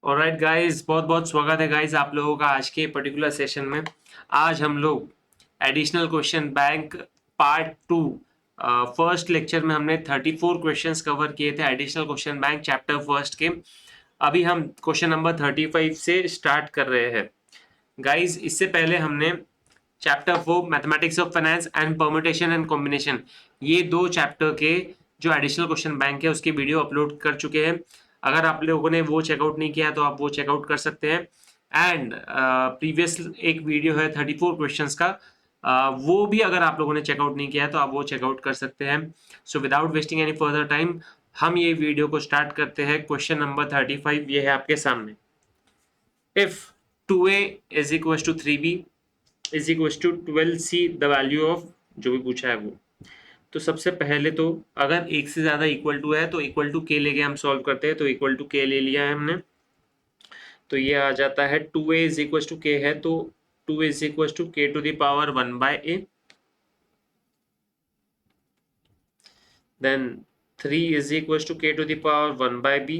Alright guys, बहुत बहुत स्वागत है गाइस आप लोगों का आज के पर्टिकुलर सेशन में। आज हम लोग additional question bank part 2 first lecture में हमने 34 क्वेश्चंस कवर किए थे additional question bank chapter first के। अभी हम क्वेश्चन नंबर 35 से स्टार्ट कर रहे हैं गाइस। इससे पहले हमने chapter 4 mathematics of finance and permutation and combination, ये दो चैप्टर के जो एडिशनल क्वेश्चन बैंक है उसकी वीडियो अपलोड कर चुके हैं। अगर आप लोगों ने वो चेकआउट नहीं किया तो आप वो चेकआउट कर सकते हैं। एंड प्रीवियस एक वीडियो है 34 क्वेश्चंस का, वो भी अगर आप लोगों ने चेकआउट नहीं किया है तो आप वो चेकआउट कर सकते हैं। So without wasting any further time हम ये वीडियो को स्टार्ट करते हैं। क्वेश्चन नंबर 35 ये है आपके सामने। If 2a is equal to 3b is equal to 12c the value of, जो भी पूछा है वो। तो सबसे पहले तो अगर एक से ज्यादा इक्वल टू है तो इक्वल टू के लेके हम सॉल्व करते हैं। तो इक्वल टू के ले लिया है हमने, तो ये आ जाता है 2a इज इक्वल टू के है तो 2 is equal to k to the power 1 by a। Then 3 is equal to k to the power 1 by b।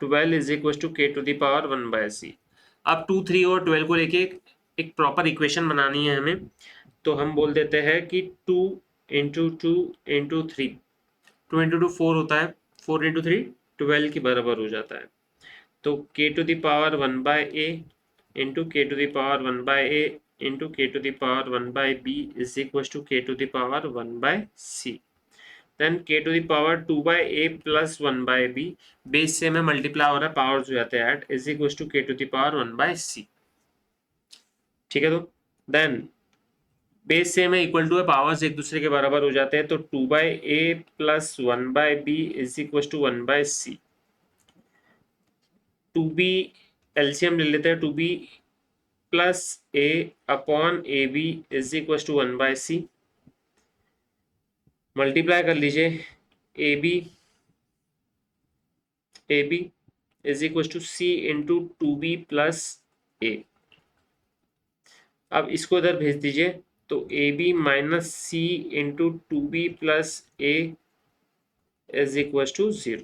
12 is equal to k to the power 1 by c। अब 2, 3 और 12 को लेके एक proper equation बनानी है हमें। तो हम बोल देते हैं कि 2 इंटू 2 इंटू 3, 2 इंटू 2 4 होता है, 4 इंटू 3 12 के बराबर हो जाता है। तो k to the power 1 by a into k to the power 1 by a into k to the power 1 by b is equal to k to the power 1 by c। Then k to the power 2 by a plus 1 by b, base से में multiply हो रहा है, powers हो जाते हैं add, is equal to k to the power 1 by c। ठीक है, तो देन बेस सेम है, इक्वल टू है, पावर्स एक दूसरे के बराबर हो जाते हैं। तो 2 by a plus 1 by b is equal to 1 by c। 2b LCM ले लेते हैं, 2b plus a upon A B is equal to 1 by c। Multiply कर लीजिए, A B is equal to c into 2b plus a। अब इसको इधर भेज दीजिए, तो A B minus C into 2b plus a is equal to 0।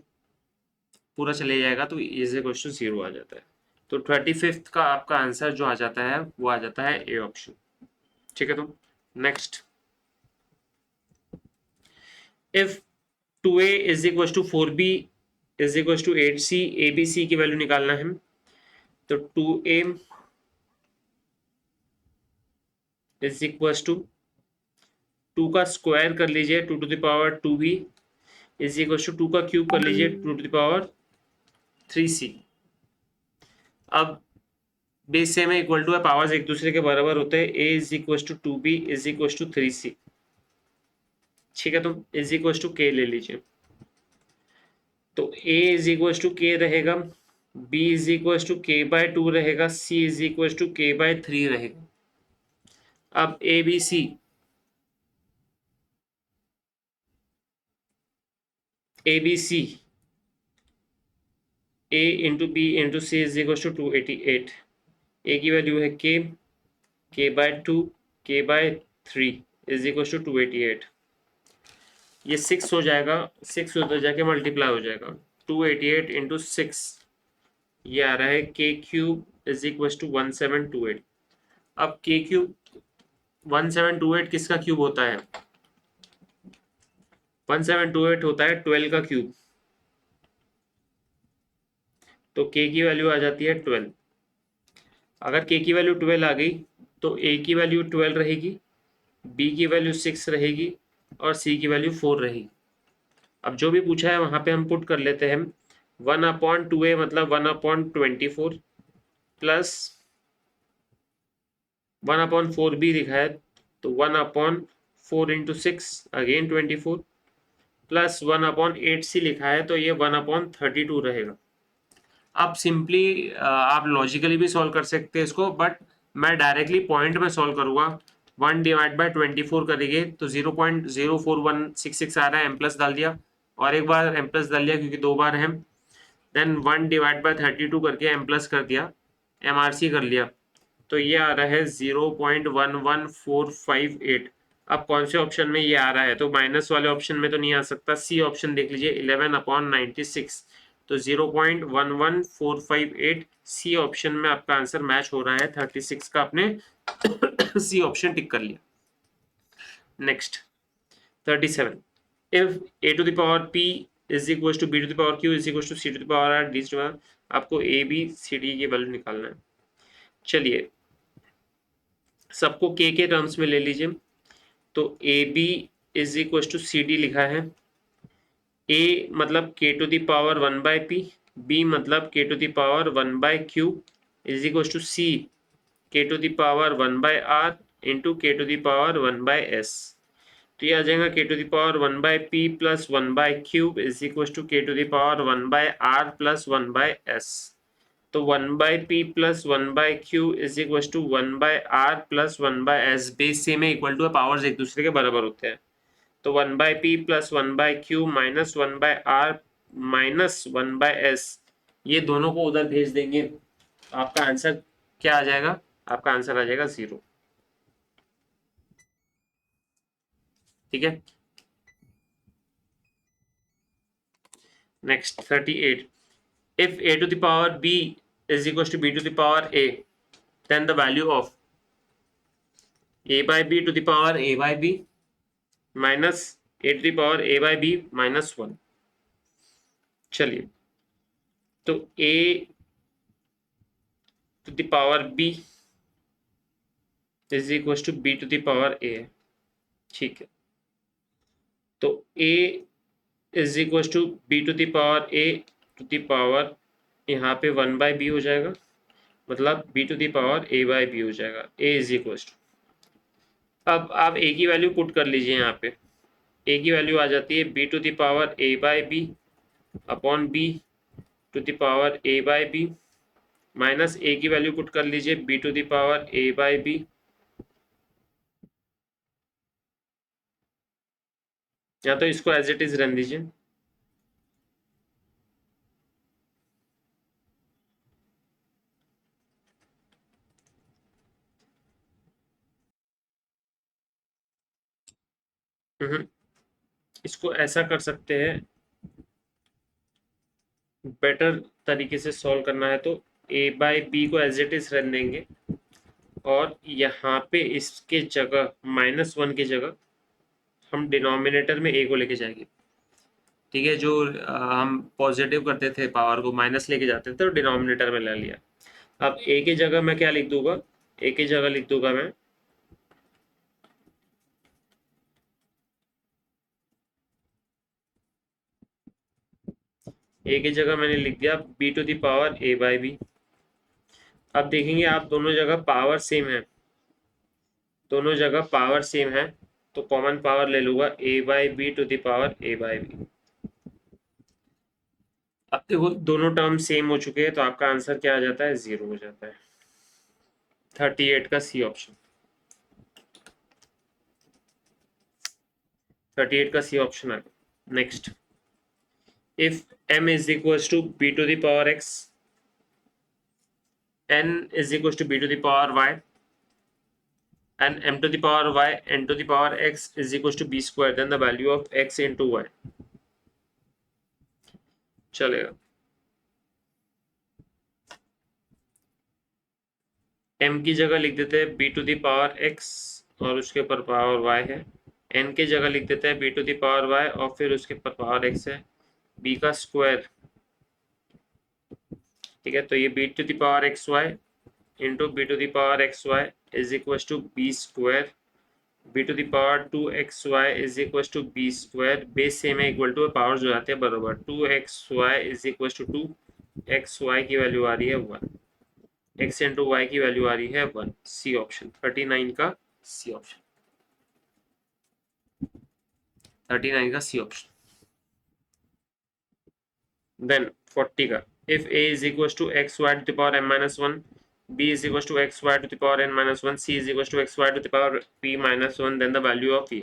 पूरा चले जाएगा तो इज इक्वल टू 0 आ जाता है। तो 35th का आपका आंसर जो आ जाता है वो आ जाता है ए ऑप्शन। ठीक है, तो next, if 2a is equal to 4b is equal to 8c, A B C की वैल्यू निकालना है। तो 2a इज इक्वल टू 2 का स्क्वायर कर लीजिए, 2 to the power 2b is equal to 2 का क्यूब कर लीजिए, 2 टू द पावर 3c। अब बेस सेम है, इक्वल टू है, पावर्स एक दूसरे के बराबर होते हैं। a is equal to 2b is equal to 3c। ठीक है, तो इज इक्वल टू के ले लीजिए। तो a is equal to k रहेगा, b is equal to k by 2 रहेगा, c is equal to k by 3 रहेगा। अब A B C, A B C, a into B into C is equal to 288। a की वैल्यू है k by 2, k by 3 is equal to 288। ये 6 हो जाएगा, 6 उधर जाके मल्टीप्लाई हो जाएगा, 288 इंटू 6, ये आ रहा है के क्यूब इज इक्वल टू 1728। अब के क्यूब 1728 किसका क्यूब होता है? 1728 होता है 12 का क्यूब। तो के की वैल्यू आ जाती है 12। अगर के की वैल्यू 12 आ गई तो ए की वैल्यू 12 रहेगी, बी की वैल्यू 6 रहेगी और सी की वैल्यू 4 रहेगी। अब जो भी पूछा है वहां पे हम पुट कर लेते हैं। 1/2a मतलब 1/24 प्लस 1/4b लिखा है तो 1/4 इंटू 6 अगेन 24 प्लस 1/8c लिखा है तो ये 1/32 रहेगा। अब सिंपली आप लॉजिकली भी सॉल्व कर सकते हैं इसको, बट मैं डायरेक्टली पॉइंट में सॉल्व करूंगा। 1 डिवाइड बाय 24 करेंगे तो 0.04166 आ रहा है, एम प्लस डाल दिया और एक बार एम प्लस डाल दिया क्योंकि दो बार है। देन 1 डिवाइड बाय 32 करके एम प्लस कर दिया, एम आर सी कर लिया, तो ये आ रहा है 0.11458। अब कौन से ऑप्शन में ये आ रहा है? तो माइनस वाले ऑप्शन में तो नहीं आ सकता, सी ऑप्शन देख लीजिए 11/96। तो 0.11458 सी ऑप्शन में आपका आंसर मैच हो रहा है। 36 का आपने सी ऑप्शन टिक कर लिया। Next 37, if a to the power p is equals to b to the power q is equals to c to the power r d to the power, आपको a b c d की value निकालना है। चलिए सबको k के terms में ले लीजिए। तो A B is equal to C D लिखा है। a मतलब k to the power 1 by P, b मतलब k to the power 1 by Q is equal to c k to the power 1 by R into k to the power 1 by S. तो ये आ जाएगा k to the power 1 by P plus 1 by cube is equal to k to the power 1 by R plus 1 by S. तो 1 by P plus 1 by Q is equal to 1 by R plus 1 by S. Base same है, equal to powers एक दूसरे के बराबर होते हैं। तो 1 by P plus 1 by Q minus 1 by R minus 1 by S, ये दोनों को उधर भेज देंगे। आपका आंसर क्या आ जाएगा? आपका आंसर आ जाएगा 0। ठीक है। Next 38, if a to the power b is equals to b to the power a, then the value of a by b to the power a by b minus a to the power a by b minus 1। चलिए तो a to the power b is equals to b to the power a है। ठीक है, तो a is equals to b to the power a to the power, यहाँ पे 1 by b हो जाएगा, मतलब b to the power a by b हो जाएगा। a is equals to, अब आप a की वैल्यू पुट कर लीजिए। यहाँ पे a की वैल्यू आ जाती है b to the power a by b upon b to the power a by b minus a की वैल्यू पुट कर लीजिए b to the power a by b, या तो इसको एज इट इज रन दीजिए। इसको ऐसा कर सकते हैं, बेटर तरीके से सॉल्व करना है तो a बाई बी को एज इट इज रन देंगे और यहाँ पे इसके जगह -1 की जगह हम डिनोमिनेटर में a को लेके जाएंगे। ठीक है, जो हम पॉजिटिव करते थे पावर को माइनस लेके जाते थे तो डिनोमिनेटर में ले लिया। अब a की जगह मैं क्या लिख दूंगा? a की जगह लिख दूंगा मैं a की जगह मैंने लिख दिया b to the power a by B. अब देखेंगे आप दोनों जगह पावर सेम है, दोनों जगह पावर सेम है तो कॉमन पावर ले लूंगा a by B to the power a by B. अब देखो दोनों टर्म सेम हो चुके हैं तो आपका आंसर क्या आ जाता है? 0 हो जाता है। 38 का सी ऑप्शन, 38 का सी ऑप्शन आ गया। Next, if m is equal to b to the power x, n is equals to b to the power y and m to the power y n to the power x is equals to b square, then the value of x into y। चलेगा, m की जगह लिख देते हैं b to the power x और उसके ऊपर power y है, n की जगह लिख देते हैं b to the power y और फिर उसके ऊपर पावर x है, b का स्क्वायर। ठीक है, तो ये b to the power X Y into B to the power X Y is equal to B square, बी to the power 2xy is equal to B square. Base same है, equal to power जो आते हैं बराबर। 2xy is equal to 2xy की value आ रही है 1, x into Y की वैल्यू आ रही है 1। सी ऑप्शन 39 का सी ऑप्शन, 39 का सी ऑप्शन। देन 40 का, if a is equals to xy to the power m minus 1, b is equals to xy to the power n minus 1, c is equals to xy to the power p minus 1, then the value of a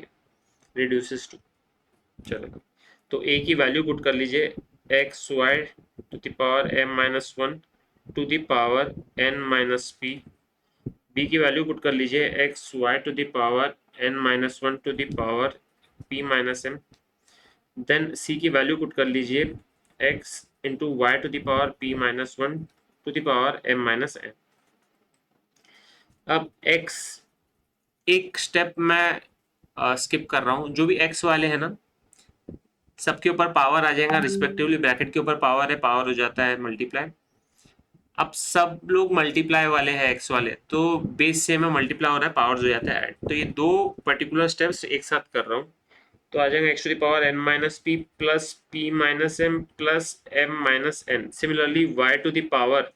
reduces to। चलेगा, तो a की value put कर लीजिए xy to the power m minus 1 to the power n minus p, b की value put कर लीजिए xy to the power n minus 1 to the power p minus m, then c की value put कर लीजिए x into Y to the power p minus 1 to the power m minus n। अब x एक step मैं skip कर रहा हूँ, जो भी x वाले हैं ना सबके ऊपर पावर आ जाएगा रिस्पेक्टिवली, ब्रैकेट के ऊपर पावर है, पावर हो जाता है मल्टीप्लाई। अब सब लोग मल्टीप्लाई वाले हैं एक्स वाले, तो बेस सेम है, मल्टीप्लाई हो रहा है, पावर हो जाता है ऐड। तो ये दो पर्टिकुलर स्टेप्स एक साथ कर रहा हूँ, तो आ जाएगा X to the power n minus P plus P minus M plus M minus N. Similarly Y to the power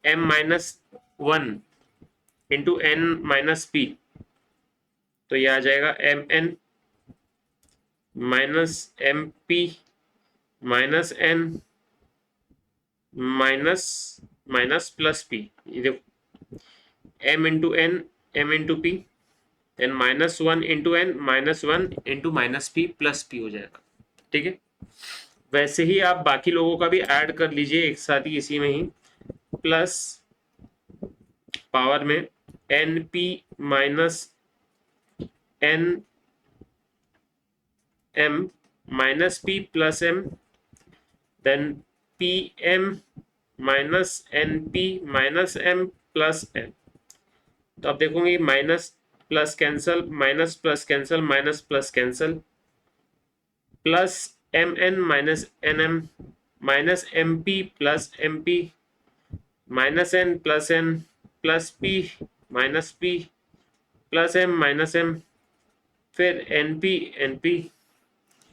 m minus 1 into N minus P, तो ये आ जाएगा M N minus M P minus N minus minus plus P. ये देखो m into N m into P, N minus 1 into N minus 1 into minus P plus P हो जाएगा। ठीक है, वैसे ही आप बाकी लोगों का भी ऐड कर लीजिए एक साथ ही इसी में ही, प्लस पावर में N P minus N M minus P plus M, then P M minus N P minus M plus N. तो आप देखोगे minus plus cancel, minus plus cancel, minus plus cancel, plus M N minus N M minus M P plus M P minus N plus P minus P plus M minus M, फिर N P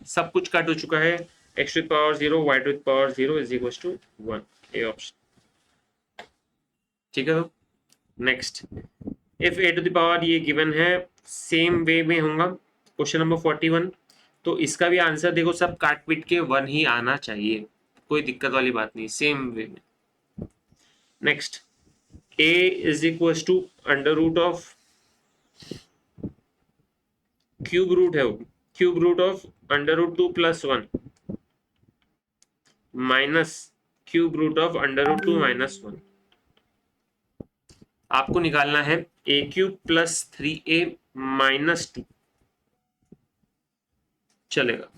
सब कुछ cut हो चुका है। X to the power 0 Y to the power 0 is equal to 1, A option. ठीक है, तो next if A to the power ये गिवन है, सेम वे में होगा क्वेश्चन नंबर 41। तो इसका भी आंसर देखो सब काट पीट के 1 ही आना चाहिए, कोई दिक्कत वाली बात नहीं, सेम वे में। Next a is equal to under root of cube root है वो, cube root of under root 2 plus 1 minus cube root of under root 2 minus 1। आपको निकालना है a cube plus 3a minus 2, चलेगा।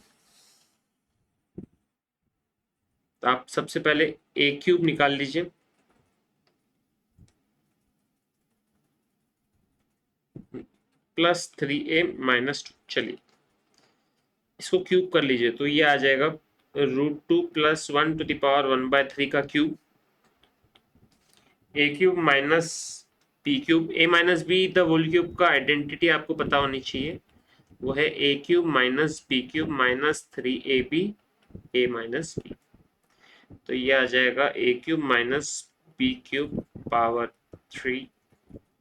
तो आप सबसे पहले a क्यूब निकाल लीजिए, प्लस 3a माइनस 2, चलिए इसको क्यूब कर लीजिए, तो ये आ जाएगा root 2 plus 1 to the power 1/3 का cube, a cube minus p cube, a minus B the whole cube का आइडेंटिटी आपको पता होनी चाहिए, वो है a cube minus p cube minus 3ab a minus b। तो ये आ जाएगा a cube minus p cube power 3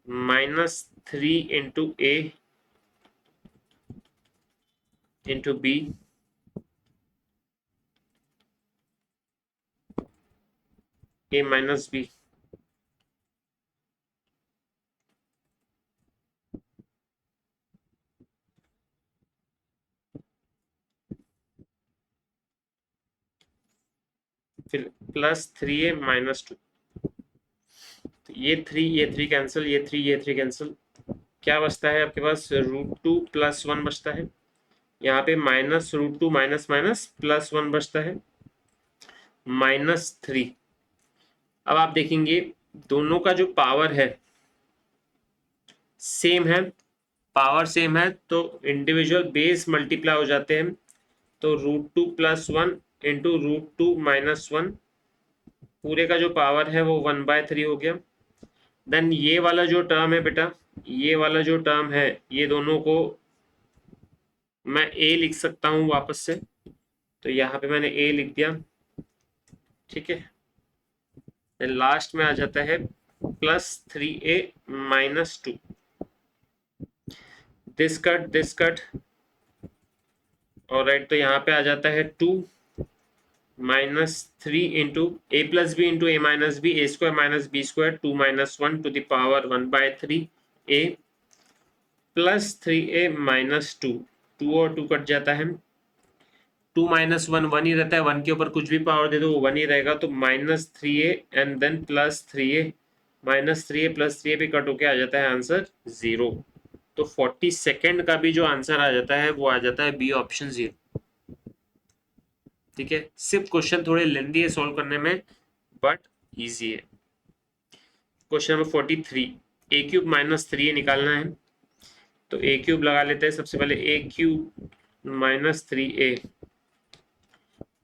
minus 3 into a into b a minus b। फिर प्लस 3a माइनस 2, तो ये 3 कैंसिल, ये 3 कैंसिल, क्या बचता है आपके पास, रूट 2 प्लस 1 बचता है, यहाँ पे minus root 2 minus minus plus 1 बचता है माइनस 3। अब आप देखेंगे दोनों का जो पावर है सेम है, पावर सेम है, तो इंडिविजुअल बेस मल्टीप्लाई हो जाते हैं, तो root 2 plus 1 into root 2 minus 1, पूरे का जो पावर है वो 1/3 हो गया। देन ये वाला जो टर्म है बेटा, ये वाला जो टर्म है, ये दोनों को मैं a लिख सकता हूँ वापस से, तो यहाँ पे मैंने a लिख दिया। ठीक है, लास्ट में आ जाता है plus 3a minus 2, this cut और राइट, तो यहाँ पे आ जाता है 2 minus 3 into A plus B into A minus B, A square minus B square 2 minus 1 to the power 1/3 a plus 3a minus 2, 2 और 2 कट जाता है, 2 माइनस 1 1 ही रहता है, 1 के ऊपर कुछ भी पावर दे दो वो 1 ही रहेगा, तो minus 3a and then plus 3a minus 3a plus 3a भी कट होके आ जाता है आंसर 0। तो 42nd का भी जो आंसर आ जाता है वो आ जाता है बी ऑप्शन 0। ठीक है, सिर्फ क्वेश्चन थोड़े लेंदी है सॉल्व करने में, बट इजी है। क्वेश्चन नंबर 43, ए क्यूब माइनस 3 निकालना है। तो ए क्यूब लगा लेते हैं सबसे पहले, a cube minus 3a,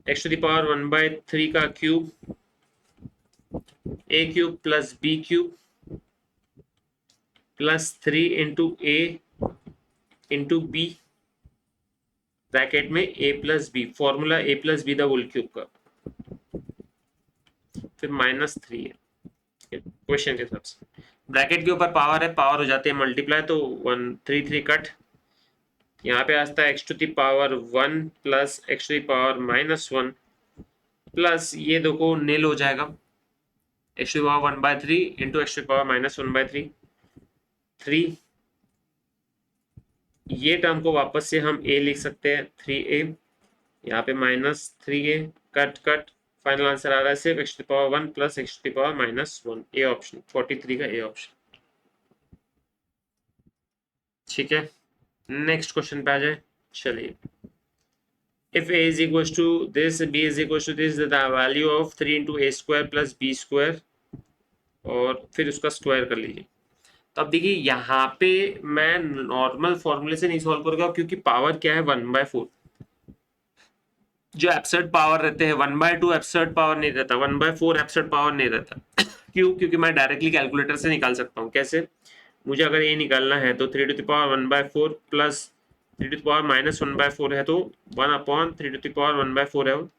x to the power 1/3 का cube, a cube plus b cube plus 3 into a into b, bracket में a plus b, formula a plus b the whole cube का, फिर -3 है क्वेश्चन के हिसाब से। Bracket के ऊपर पावर है, पावर हो जाते हैं मल्टीप्लाई, तो 1 3 3 कट, यहाँ पे आता है X to the power 1 plus x to the power -1 plus ये देखो नील हो जाएगा, X to the power 1/3 into X to the power -1/3, 3, ये टर्म को वापस से हम a लिख सकते हैं 3a, यहाँ पे -3a, cut cut, final answer आ रहा है सिर्फ x to the power 1 plus x to the power -1, A option, 43 का ए ऑप्शन। ठीक है, नेक्स्ट क्वेश्चन पे आ जाए। चलिए, if a is equals to this, b is equals to this, the value of 3 into a square plus b square, और फिर उसका square कर लीजिए। तो अब देखिए यहाँ पे मैं नॉर्मल फॉर्मूले से नहीं सॉल्व करूंगा, क्योंकि पावर क्या है 1/4, जो एब्सर्ड पावर रहते हैं 1/2 एब्सर्ड पावर नहीं रहता, 1/4 एब्सर्ड पावर नहीं रहता। क्यों? क्योंकि मैं डायरेक्टली कैलकुलेटर से निकाल सकता हूँ। कैसे? मुझे अगर ये निकालना है तो 3 to the power 1/4 plus 3 to the power -1/4 है, तो 1/3 टू द पावर 1/4 है वो।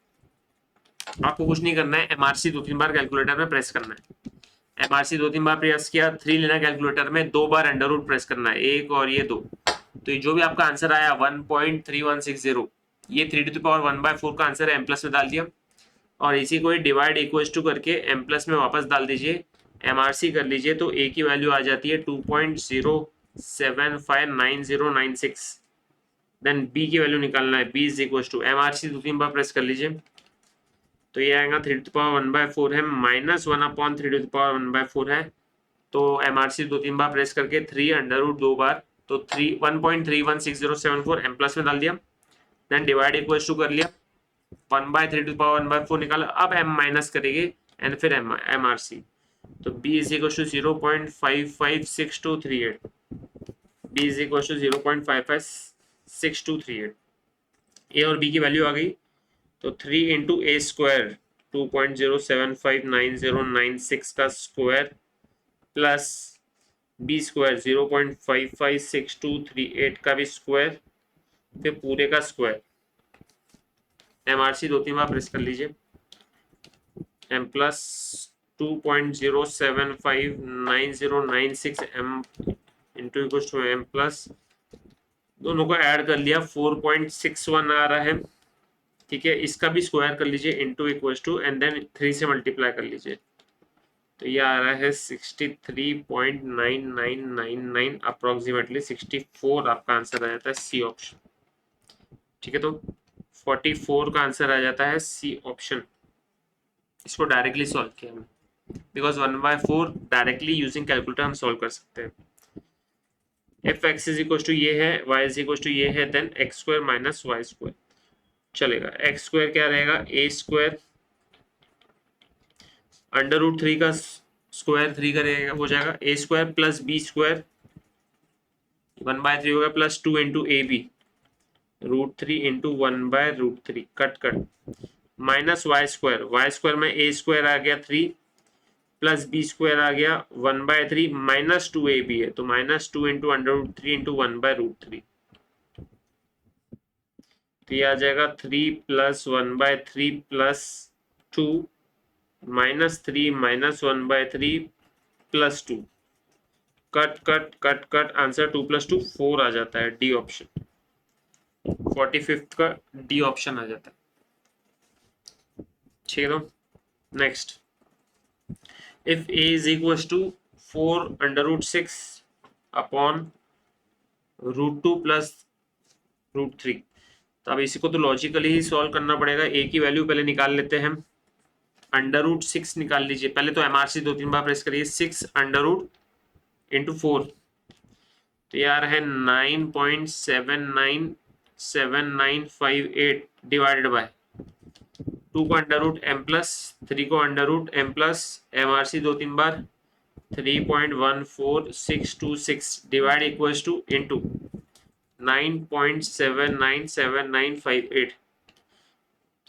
आपको कुछ नहीं करना है, एमआरसी 2-3 बार कैलकुलेटर में प्रेस करना है। एमआरसी 2-3 बार प्रेस किया, 3 लेना कैलकुलेटर में, 2 बार अंडर रूट प्रेस करना है, 1 और ये 2, तो ये जो भी आपका आंसर आया 1.3160, ये 3 टू द पावर 1/4 का आंसर है, एम प्लस में डाल दिया, और इसी को डिवाइड इक्वल्स टू करके एम प्लस में वापस डाल दीजिए, एमआरसी कर लीजिए, तो ए की वैल्यू आ जाती है 2.0759096। देन बी की वैल्यू निकालना है, B is equals to, MRC 2-3 बार प्रेस कर लीजिए, तो ये आएगा 3 टू द पावर 1/4 है, -1/3 टू द पावर 1/4 है, तो एमआरसी 2-3 बार प्रेस करके 3 अंडर रूट 2 बार, तो 1.316074 एम प्लस में डाल दिया, देन डिवाइड इक्वल्स टू कर लिया, 1/3 टू द पावर 1/4 निकाला, अब एम माइनस करेंगे एंड फिर एमआरसी, तो b is equal to 0.556238, b is equal to 0.556238, A और बी की वैल्यू आ गई, तो 3 इंटू ए स्क्वायर 2.0759096 का स्क्वायर प्लस बी स्क्वायर 0.556238 का भी स्क्वायर, फिर पूरे का स्क्वायर, एमआरसी 2-3 बार प्रेस कर लीजिए, M plus 2.0759096 M into equal to M plus, दोनों को ऐड कर लिया, 4.61 आ रहा है। ठीक है, इसका भी स्क्वायर कर लीजिए into equal to, and then 3 से मल्टीप्लाई कर लीजिए, तो ये आ रहा है 63.9999, अप्रोक्सीमेटली 64 आपका आंसर आ जाता है सी ऑप्शन। ठीक है, तो 44 का आंसर आ जाता है सी ऑप्शन। इसको डायरेक्टली सॉल्व किया हमने, बिकॉज 1/4 डायरेक्टली यूजिंग कैलकुलेटर हम सॉल्व कर सकते हैं। F X is equal to ये है, वाई इज इक्वल टू ये है, then X square minus Y square चलेगा। एक्स स्क्वायर क्या रहेगा, ए स्क्वायर अंडर रूट 3 का स्क्वायर 3 का रहेगा, हो जाएगा A square plus B square 1/3 होगा, plus 2 into A B √3 into 1/√3, cut cut, minus Y square में ए स्क्वायर आ गया 3 प्लस बी स्क्वायर आ गया 1/3 माइनस 2ab है, तो -2 इंटू √3 इंटू 1/√3, तो ये आ जाएगा 3 plus 1/3 plus 2 -3 minus 1/3 plus 2, cut cut cut cut, answer 2 + 2 4 आ जाता है, डी ऑप्शन, 45th का डी ऑप्शन आ जाता है। ठीक है, next, if a is equals to 4√6 upon √2 plus √3, तो अब इसी को तो लॉजिकली ही सॉल्व करना पड़ेगा। a की वैल्यू पहले निकाल लेते हैं हम, √6 निकाल लीजिए, पहले तो एमआरसी 2-3 बार प्रेस करिए, 6 अंडर रूट इंटू 4, तो ये आ रहा है 9.797958 डिवाइडेड बाय 2 को अंडर रूट एम प्लस 3 को under root M plus MRC 2-3 बार 3.14626 डिवाइड इक्वल्स टू इंटू 9.797958।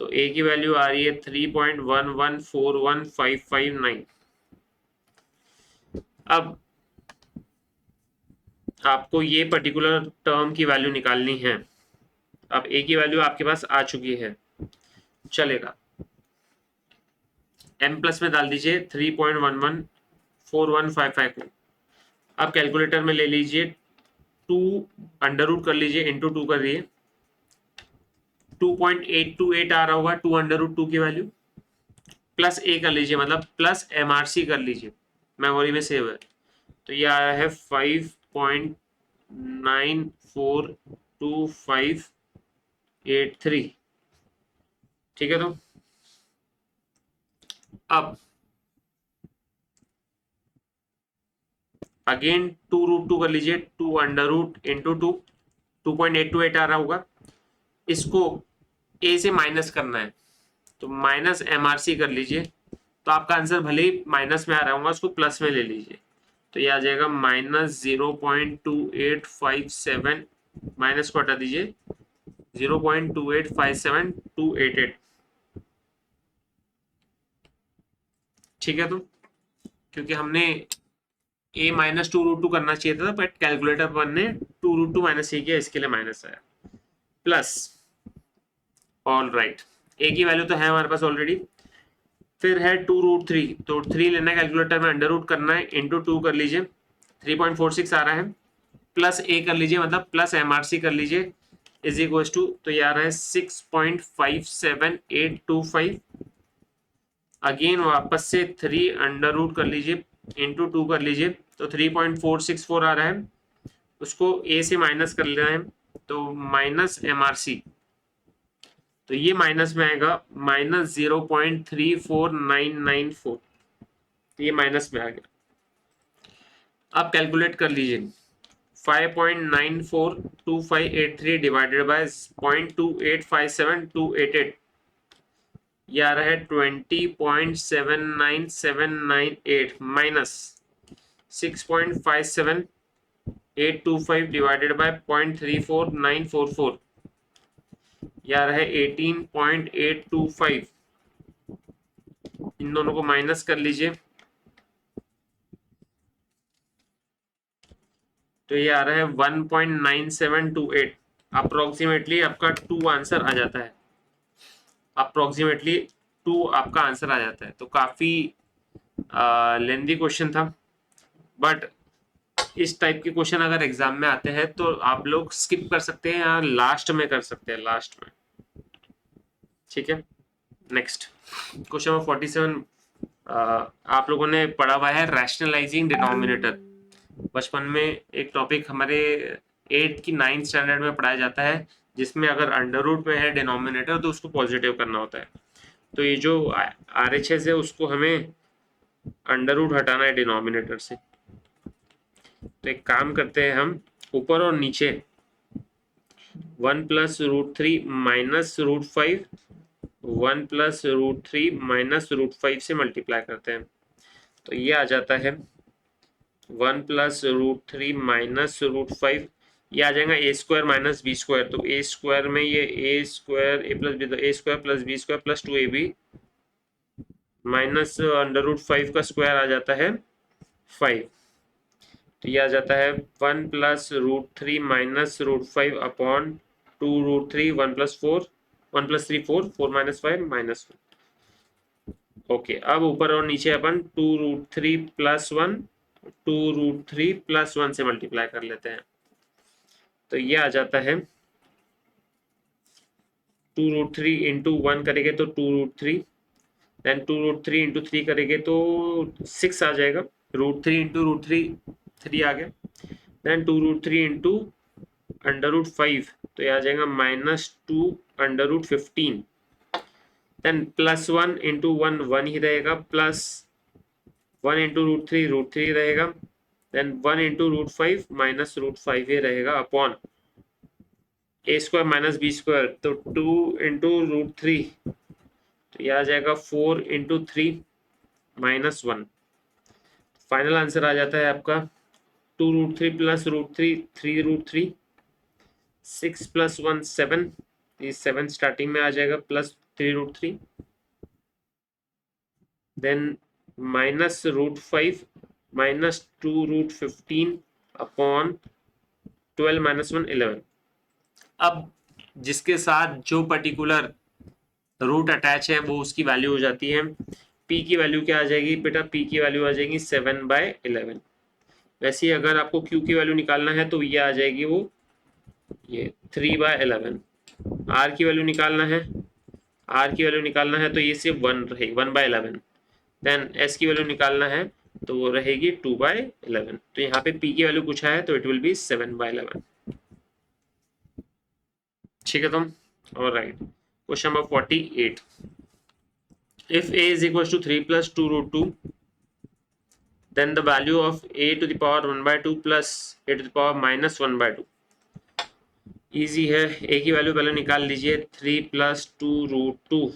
तो ए की वैल्यू आ रही है 3.1141559। अब आपको ये पर्टिकुलर टर्म की वैल्यू निकालनी है। अब ए की वैल्यू आपके पास आ चुकी है, चलेगा। एम प्लस में डाल दीजिए 3.114155 को। अब कैलकुलेटर में ले लीजिए 2 अंडर रूट कर लीजिए, इंटू 2 कर दिए 2.828 आ रहा होगा 2 अंडर रूट 2 की वैल्यू, प्लस ए कर लीजिए, मतलब प्लस MRC कर लीजिए, मेमोरी में सेव है। तो ये आया है 5.942583। ठीक है, तो अब अगेन 2√2 कर लीजिए, 2 अंडर रूट इंटू 2.828 आ रहा होगा। इसको ए से माइनस करना है, तो माइनस MRC कर लीजिए। तो आपका आंसर भले ही माइनस में आ रहा होगा, उसको प्लस में ले लीजिए। तो ये आ जाएगा -0.2857, माइनस को हटा दीजिए 0.2857288। ठीक है, तो क्योंकि हमने a -2√2 करना चाहिए था, बट कैलकुलेटर वन ने 2√2 माइनस ए किया, इसके लिए माइनस आया, प्लस। ऑल राइट, ए की वैल्यू तो है हमारे पास ऑलरेडी। फिर है 2√3, तो 3 लेना है कैलकुलेटर में, अंडर रूट करना है, इंटू 2 कर लीजिए, 3.46 आ रहा है, प्लस ए कर लीजिए, मतलब प्लस MRC कर लीजिए, इज इक्वल टू, तो ये आ रहा है 6.57825। अगेन वापस से 3 अंडर रूट कर लीजिए, इंटू 2 कर लीजिए, तो 3.464 आ रहा है, उसको ए से माइनस कर लेना है, तो माइनस MRC, तो ये माइनस में आएगा -0.34994, ये माइनस में आ गया। अब कैलकुलेट कर लीजिए, 5.942583 डिवाइडेड बाय 0.2857288, ये आ रहा है 20.79798 माइनस 6.57825 डिवाइडेड बाय 0.34944, ये आ रहा है 18.825। इन दोनों को माइनस कर लीजिए, तो ये आ रहा है 1.9728। अप्रोक्सीमेटली आपका 2 आंसर आ जाता है, अप्रोक्सीमेटली 2 आपका आंसर आ जाता है। तो काफी लेंदी क्वेश्चन था, बट इस टाइप के क्वेश्चन अगर एग्जाम में आते हैं तो आप लोग स्किप कर सकते हैं या लास्ट में कर सकते हैं, लास्ट में। ठीक है, नेक्स्ट क्वेश्चन नंबर 47। आप लोगों ने पढ़ा हुआ है रैशनलाइजिंग डिनोमिनेटर। बचपन में एक टॉपिक हमारे 8th की 9th स्टैंडर्ड में पढ़ाया जाता है, जिसमें अगर अंडर रूट में है डिनोमिनेटर तो उसको पॉजिटिव करना होता है। तो ये जो RHS है उसको हमें अंडर रूट हटाना है डिनोमिनेटर से। तो एक काम करते हैं, हम ऊपर और नीचे 1 + √3 माइनस √5, 1 + √3 माइनस √5 से मल्टीप्लाई करते हैं। तो ये आ जाता है 1 + √3 माइनस √5, ये आ जाएगा a² माइनस b²। तो a² में ये a² a + b, तो a² + b² + 2ab माइनस √5 का स्क्वायर आ जाता है 5। तो ये आ जाता है 1 + √3 माइनस √5 अपॉन 2√3, 1 + 4, 1 + 3 4, 4 - 5 -1। ओके, अब ऊपर और नीचे अपन 2√3 + 1, 2√3 + 1 से मल्टीप्लाई कर लेते हैं। तो ये आ जाता है 2√3 × 1 करेंगे तो 2√3, देन 2√3 × 3 करेंगे तो 6 आ जाएगा, √3 × √3 3 आ गया, देन 2√3 × √5, तो ये आ जाएगा -2 √15, देन +1 × 1 1 ही रहेगा, प्लस 1 × √3 √3 रहेगा, देन 1 × √5 माइनस √5 ही रहेगा अपॉन a² - b², तो 2 × √3, तो तो ये आ जाएगा 4 इंटू 3 -1। फाइनल आंसर आ जाता है आपका 2√3 प्लस √3 3√3 6 + 1 7, ये 7 स्टार्टिंग में आ जाएगा प्लस 3√3, देन -√5 -2√15 अपॉन 12 -1 11। अब जिसके साथ जो पर्टिकुलर रूट अटैच है वो उसकी वैल्यू हो जाती है। p की वैल्यू क्या आ जाएगी बेटा? p की वैल्यू आ जाएगी 7/11। वैसे ही अगर आपको q की वैल्यू निकालना है तो ये आ जाएगी वो ये 3/11। r की वैल्यू निकालना है, तो ये सिर्फ 1 रहेगी, 1/11। देन s की वैल्यू निकालना है तो वो रहेगी 2/11। तो यहाँ पे p की वैल्यू पूछा है तो इट विल बी 7/11। ठीक है तुम? Alright, question number 48। If a is equals to 3 plus 2√2, then the value of a to the power 1/2 plus a to the power -1/2। Easy है, a की वैल्यू पहले निकाल लीजिए। 3 + 2√2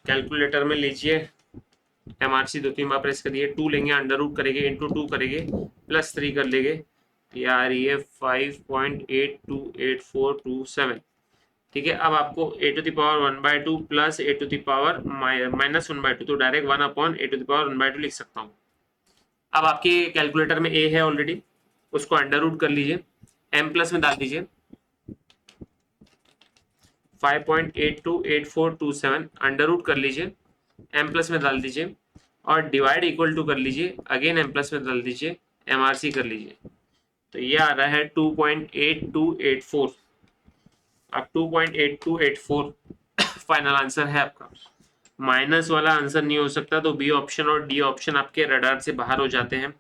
कैलकुलेटर में लीजिए, MRC 2-3 बार प्रेस करिए। 2 लेंगे, अंडर रूट करेंगे, इंटू 2 करेंगे, प्लस 3 कर लेंगे, ये आ रही है 5.828427। ठीक है, अब आपको a to the power 1/2 plus a to the power -1/2, तो direct 1/a to the power 1/2 लिख सकता हूँ। अब आपके कैलकुलेटर में a है ऑलरेडी, उसको अंडर रूट कर लीजिए, m प्लस में डाल दीजिए 5.828427, अंडर रूट कर लीजिए, m प्लस में डाल दीजिए और डिवाइड इक्वल टू कर लीजिए, अगेन m प्लस में डाल दीजिए, MRC कर लीजिए। तो ये आ रहा है 2.8284। अब 2.8284 फाइनल आंसर है आपका। माइनस वाला आंसर नहीं हो सकता, तो बी ऑप्शन और डी ऑप्शन आपके रडार से बाहर हो जाते हैं।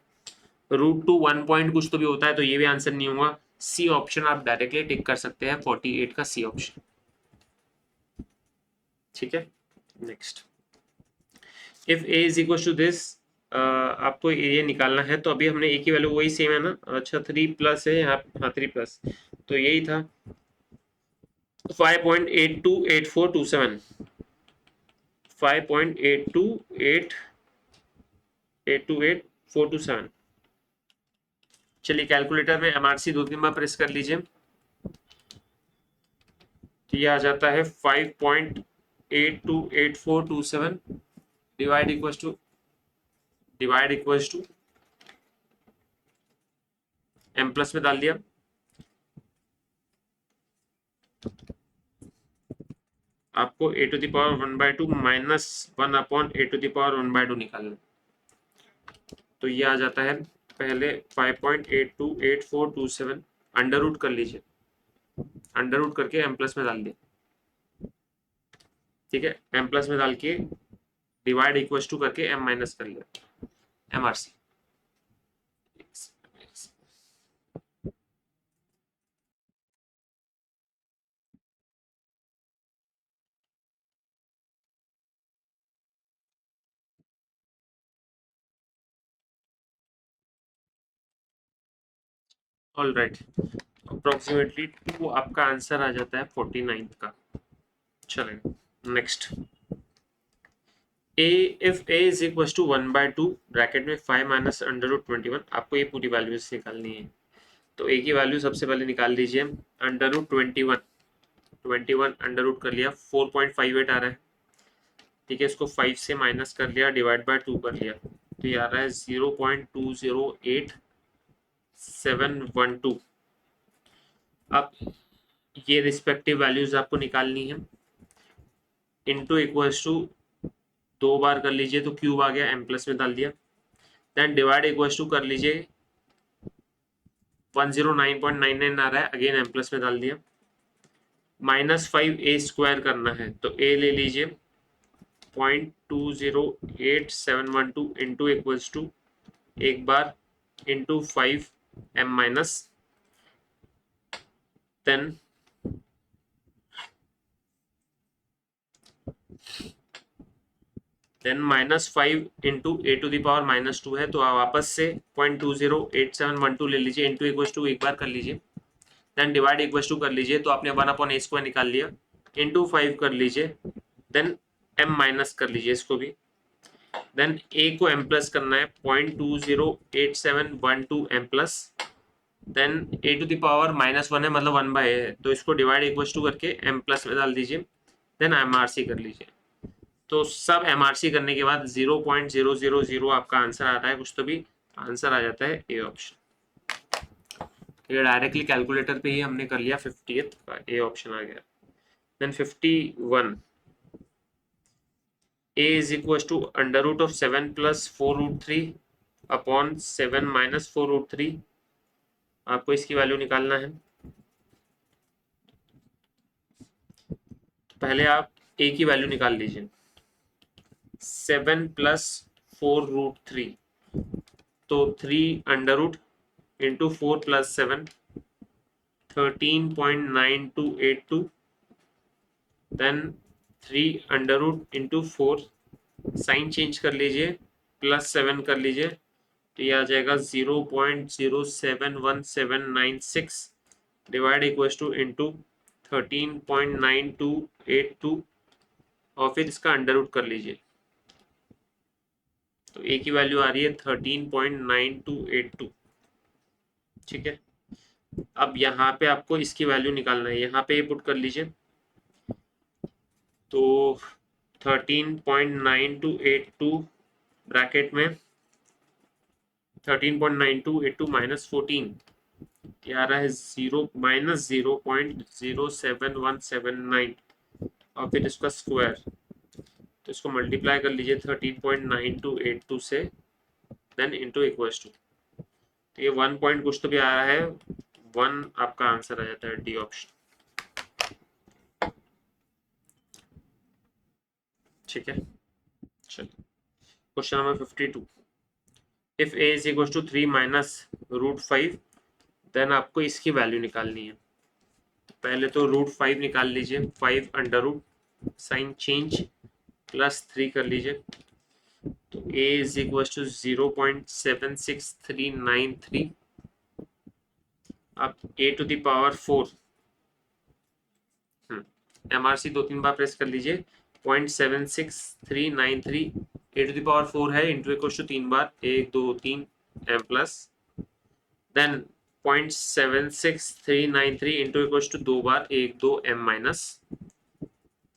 √2 1 पॉइंट कुछ तो भी होता है, तो ये भी आंसर नहीं होगा। सी ऑप्शन आप डायरेक्टली टिक कर सकते हैं, 48 का सी ऑप्शन। ठीक है, next. If A is equal to this, आपको ये निकालना है, तो अभी हमने ए की वैल्यू वही सेम है ना? अच्छा 3 प्लस है यहाँ, हाँ 3 प्लस, तो यही था 5.828427, 5.828427। चलिए कैलकुलेटर में MRC 2-3 बार प्रेस कर लीजिए, तो ये आ जाता है 5.828427 divide equals to m plus में डाल दिया, आपको a to the power 1/2 -1/a to the power 1/2 निकालना। तो ये आ जाता है पहले 5.828427, अंडर रूट कर लीजिए, अंडर रूट करके m प्लस में डाल दिया। ठीक है, m प्लस में डाल के डिवाइड इक्वल्स टू करके m माइनस कर लिया, MRC। ऑलराइट, अप्रोक्सीमेटली 2 आपका आंसर आ जाता है 49 का। चलें next. If a is equal to 1/2 bracket में 5 माइनस अंडर रूट 21, आपको ये पूरी वैल्यूज निकालनी है। तो a की वैल्यू सबसे पहले निकाल लीजिए, अंडर रूट 21 अंडर रूट कर लिया, 4.58 आ रहा है। ठीक है, इसको 5 से माइनस कर लिया, डिवाइड बाय 2 कर लिया, तो ये आ रहा है 0.208712। अब ये रिस्पेक्टिव वैल्यूज आपको निकालनी है। इनटू इक्वल्स टू 2 बार कर लीजिए तो क्यूब आ गया, m प्लस में डाल दिया, देन डिवाइड इक्वल्स टू कर लीजिए, 109.99 आ रहा है, अगेन m प्लस में डाल दिया, -5a स्क्वायर करना है, तो a ले लीजिए 0.208712 इंटू इक्वल्स टू एक बार into 5 m minus, then -5 into a to the power -2 है, तो आप वापस से 0.208712 ले लीजिए, इंटू इक्वल्स टू एक बार कर लीजिए, देन डिवाइड इक्वल्स टू कर लीजिए, तो आपने 1/a स्क्वायर निकाल लिया, इंटू 5 कर लीजिए, देन m माइनस कर लीजिए इसको भी। देन a को m प्लस करना है 0.208712 m plus. Then a to the power -1 है मतलब 1/a है, तो इसको डिवाइड इक्वल्स टू करके m प्लस में डाल दीजिए। देन MRC कर लीजिए। तो सब MRC करने के बाद 0.000 आपका आंसर आता है कुछ तो भी, आंसर आ जाता है ए ऑप्शन। ये डायरेक्टली कैलकुलेटर पे ही हमने कर लिया, 50th का ए ऑप्शन आ गया। Then 51 a is equals to under root of 7 plus 4√3 upon 7 minus 4√3। आपको इसकी वैल्यू निकालना है। पहले आप a की वैल्यू निकाल लीजिए। 7 प्लस 4√3, तो 3 under root into 4 plus 7 13.9282। Then 3 under root into 4, sign change कर लीजिए, प्लस 7 कर लीजिए, तो ये आ जाएगा 0.071796 डिवाइड इक्वल्स टू इंटू 13.9282 और फिर इसका अंडर रूट कर लीजिए, तो ए की वैल्यू आ रही है 13.9282। ठीक है, अब यहाँ पे आपको इसकी वैल्यू निकालना है, यहाँ पे पुट कर लीजिए, तो 13.9282 ब्रैकेट में 13.9282 माइनस 14 आ रहा है -0.071779 और फिर इसका स्क्वायर, तो इसको मल्टीप्लाई कर लीजिए 13.9282 से, देन इंटू इक्वल्स टू, तो ये 1 पॉइंट कुछ तो भी आ रहा है 1, आपका आंसर आ जाता है डी ऑप्शन। ठीक है, चलिए question number 52। If a is equal to 3 minus √5, then आपको इसकी वैल्यू निकालनी है। पहले तो √5 निकाल लीजिए, 5 under root, sign change, plus 3 कर लीजिए, तो a इज इक्वल टू 0.76393। अब a to the power 4, MRC 2-3 बार प्रेस कर लीजिए, 0.76393 a टू द पावर 4 है, इंटू इक्वल टू 3 बार 1 2 3 m plus, then 0.76393 into equal to 2 बार 1 2 m minus,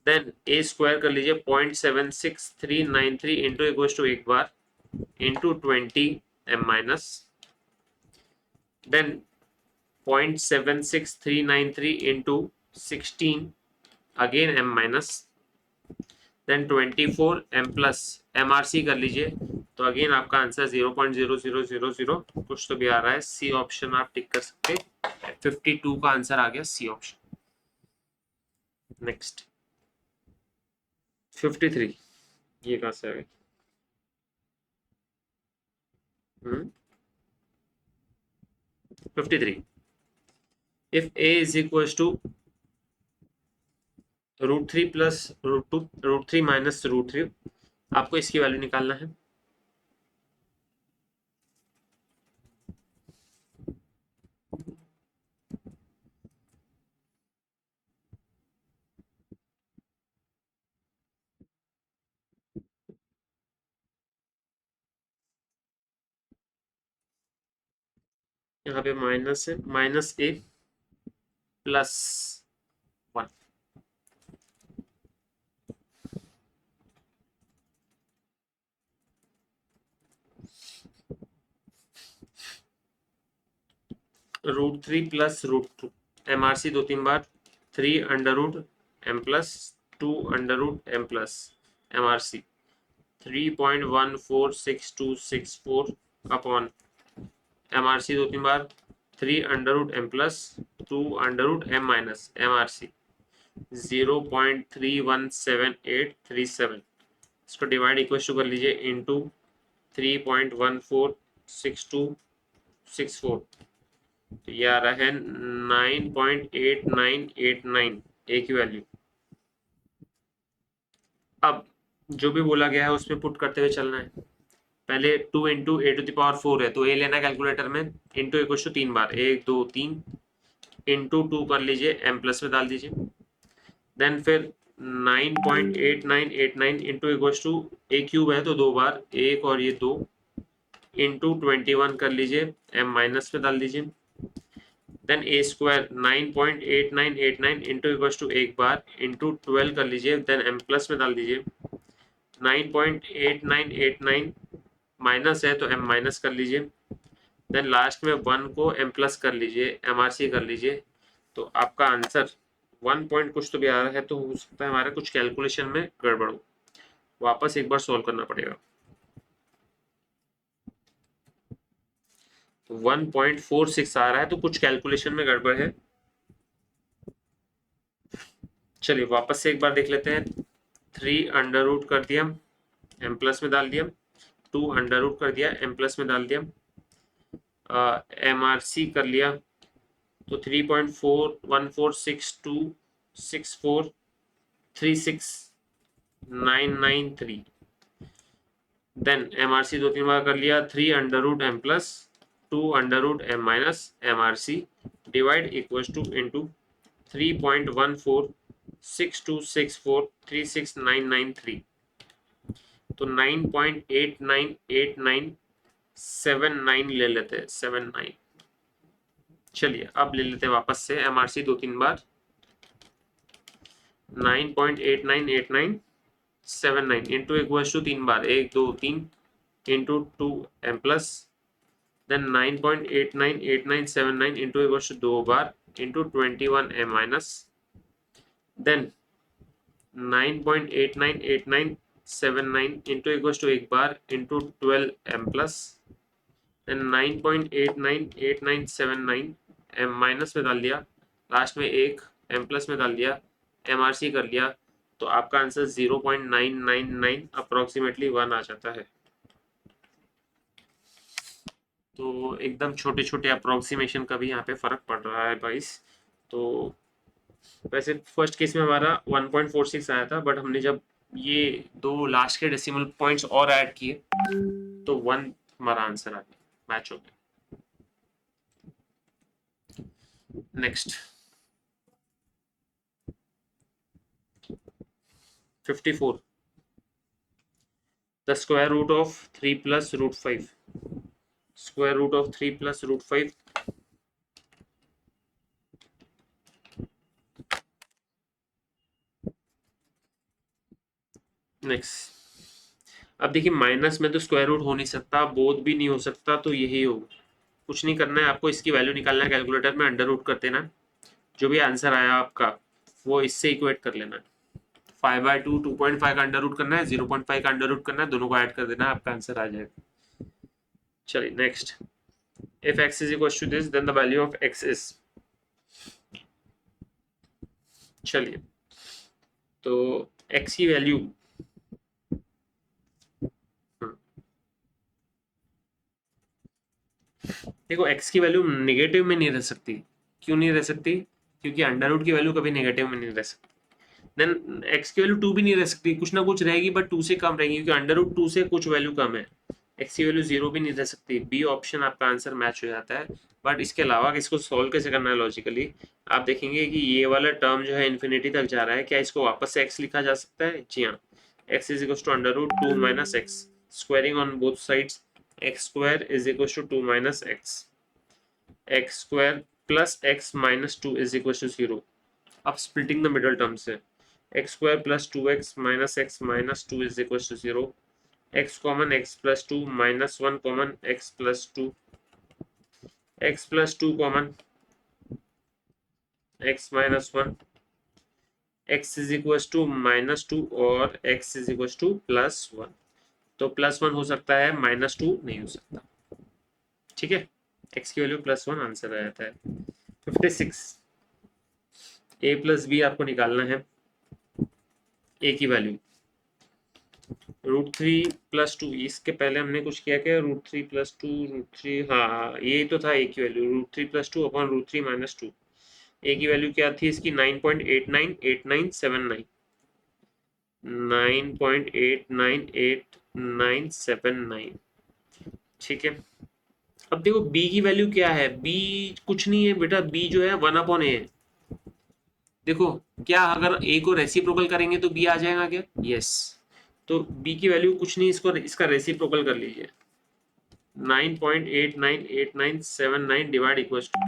then a square कर लीजिए 0.76393 इंटू इक्वल टू 1 बार into 20 m minus, then 0.76393 into 16 again m minus, then 24 m plus, MRC कर लीजिए, तो again आपका आंसर 0.0000 कुछ तो भी आ रहा है, सी ऑप्शन आप टिक कर सकते हैं। 52 का आंसर आ गया सी ऑप्शन। नेक्स्ट 53, ये कहां से आ गया? 53 if a is equal to √3 plus √2 √3 minus √3, आपको इसकी वैल्यू निकालना है। यहाँ पे माइनस है, -a प्लस 1, √3 प्लस √2, MRC 2-3 बार, 3 under root m plus 2 under root m plus MRC 3.146264 upon MRC 2-3 बार, 3 under root m plus 2 under root m minus MRC 0.317837, इसको डिवाइड इक्वल टू कर लीजिए इंटू 3.146264, तो ये आ रहा है 9.8989 ए की वैल्यू। अब जो भी बोला गया है उसमें पुट करते हुए चलना है। पहले 2 into A to the power 4 है, तो ए लेना कैलकुलेटर में, इंटू इक्वल टू 3 बार 1 2 3 इंटू 2 कर लीजिए, m प्लस में डाल दीजिए, देन फिर 9.8989 into equals to A cube है तो 2 बार 1 और ये 2 इंटू 21 कर लीजिए, m माइनस में डाल दीजिए, then A square 9.8989 into equals to 1 बार इंटू 12 कर लीजिए, देन m प्लस में डाल दीजिए, 9.8989 माइनस है तो m माइनस कर लीजिए, देन लास्ट में 1 को m प्लस कर लीजिए, MRC कर लीजिए, तो आपका आंसर 1 पॉइंट कुछ तो भी आ रहा है, तो हो सकता है हमारे कुछ कैलकुलेशन में गड़बड़ हो, वापस एक बार सॉल्व करना पड़ेगा। तो 1.46 आ रहा है, तो कुछ कैलकुलेशन में गड़बड़ है। चलिए वापस से एक बार देख लेते हैं। 3 अंडर रूट कर दिया, m प्लस में डाल दिया, 2 अंडर रूट कर दिया, m प्लस में डाल दिया, MRC कर लिया, तो 3.414626436993, देन MRC 2-3 बार कर लिया, 3 under root m plus 2 under root m minus MRC divide equals to into 3.146264369993, तो 9.898979 ले लेते हैं, 79। चलिए अब ले लेते हैं वापस से MRC 2-3 बार, 9.898979 इंटू इक्वल्स टू 3 बार 1 2 3 into 2 m plus, then 9.898979 into equals to 2 बार into 21 m minus, then 9.898979 into equals to 1 बार into 12 m plus, then 9.898979 m minus में डाल दिया, लास्ट में एक m प्लस में डाल दिया, MRC कर लिया, तो आपका आंसर 0.999 अप्रोक्सीमेटली 1 आ जाता है। तो एकदम छोटे छोटे अप्रोक्सीमेशन का भी यहाँ पे फर्क पड़ रहा है गाइस। तो वैसे फर्स्ट केस में हमारा 1.46 आया था, बट हमने जब ये दो लास्ट के डेसिमल पॉइंट्स और ऐड किए तो 1 हमारा आंसर आ गया, मैच हो गया। Next 54, the square root of 3 plus root 5, square root of 3 plus root 5, next. अब देखिए माइनस में तो स्क्वायर रूट हो नहीं सकता, बोध भी नहीं हो सकता, तो यही होगा। कुछ नहीं करना है आपको, इसकी वैल्यू निकालना है कैलकुलेटर में, अंडर रूट कर देना, जो भी आंसर आया आपका वो इससे इक्वेट कर लेना है। 5/2 2.5 का अंडर रूट करना है, 0.5 का अंडर रूट करना है, दोनों को ऐड कर देना है, आपका आंसर आ जाएगा। चलिए next, if x is equal to this then the value of x is, चलिए तो x की वैल्यू देखो, x की वैल्यू नेगेटिव में नहीं रह सकती। क्यों नहीं रह सकती? क्योंकि अंडर रूट की वैल्यू कभी नेगेटिव में नहीं रह सकती। देन x की वैल्यू 2 भी नहीं रह सकती, कुछ ना कुछ रहेगी, बट 2 से कम रहेगी, क्योंकि अंडर रूट 2 से कुछ वैल्यू कम है। x की वैल्यू 0 भी नहीं रह सकती। बी ऑप्शन आपका आंसर मैच हो जाता है। बट इसके अलावा इसको सॉल्व कैसे करना है लॉजिकली, आप देखेंगे कि ये वाला टर्म जो है इन्फिनिटी तक जा रहा है, क्या इसको वापस से x लिखा जा सकता है? जी हाँ, x is equal to under root 2 minus X, squaring on both sides, x square is equal to 2 minus X, X square plus X minus 2 is equal to 0। अब स्प्लिटिंग द मिडल टर्म से, X square plus 2x minus X minus 2 is equal to 0, x common x plus 2 minus 1 common x plus 2, x plus 2 common x minus 1, x is equal to minus 2 और x is equal to plus 1। तो plus 1 हो सकता है, minus 2 नहीं हो सकता। ठीक है, x की वैल्यू प्लस 1 आंसर आ जाता है। 56, a प्लस बी आपको निकालना है। a की वैल्यू √3 प्लस 2, इसके पहले हमने कुछ किया क्या? √3 प्लस 2 √3, हाँ यही तो था a की value, √3 plus 2 upon √3 minus 2। a की वैल्यू क्या थी इसकी? 9.898979, 9.898979। ठीक है, अब देखो b की वैल्यू क्या है? b कुछ नहीं है बेटा, b जो है 1/a है। देखो क्या अगर ए को रेसिप्रोकल करेंगे तो बी आ जाएगा क्या? यस। तो बी की वैल्यू कुछ नहीं, इसको इसका रेसिप्रोकल कर लीजिए, 9.898979 डिवाइड इक्वल्स टू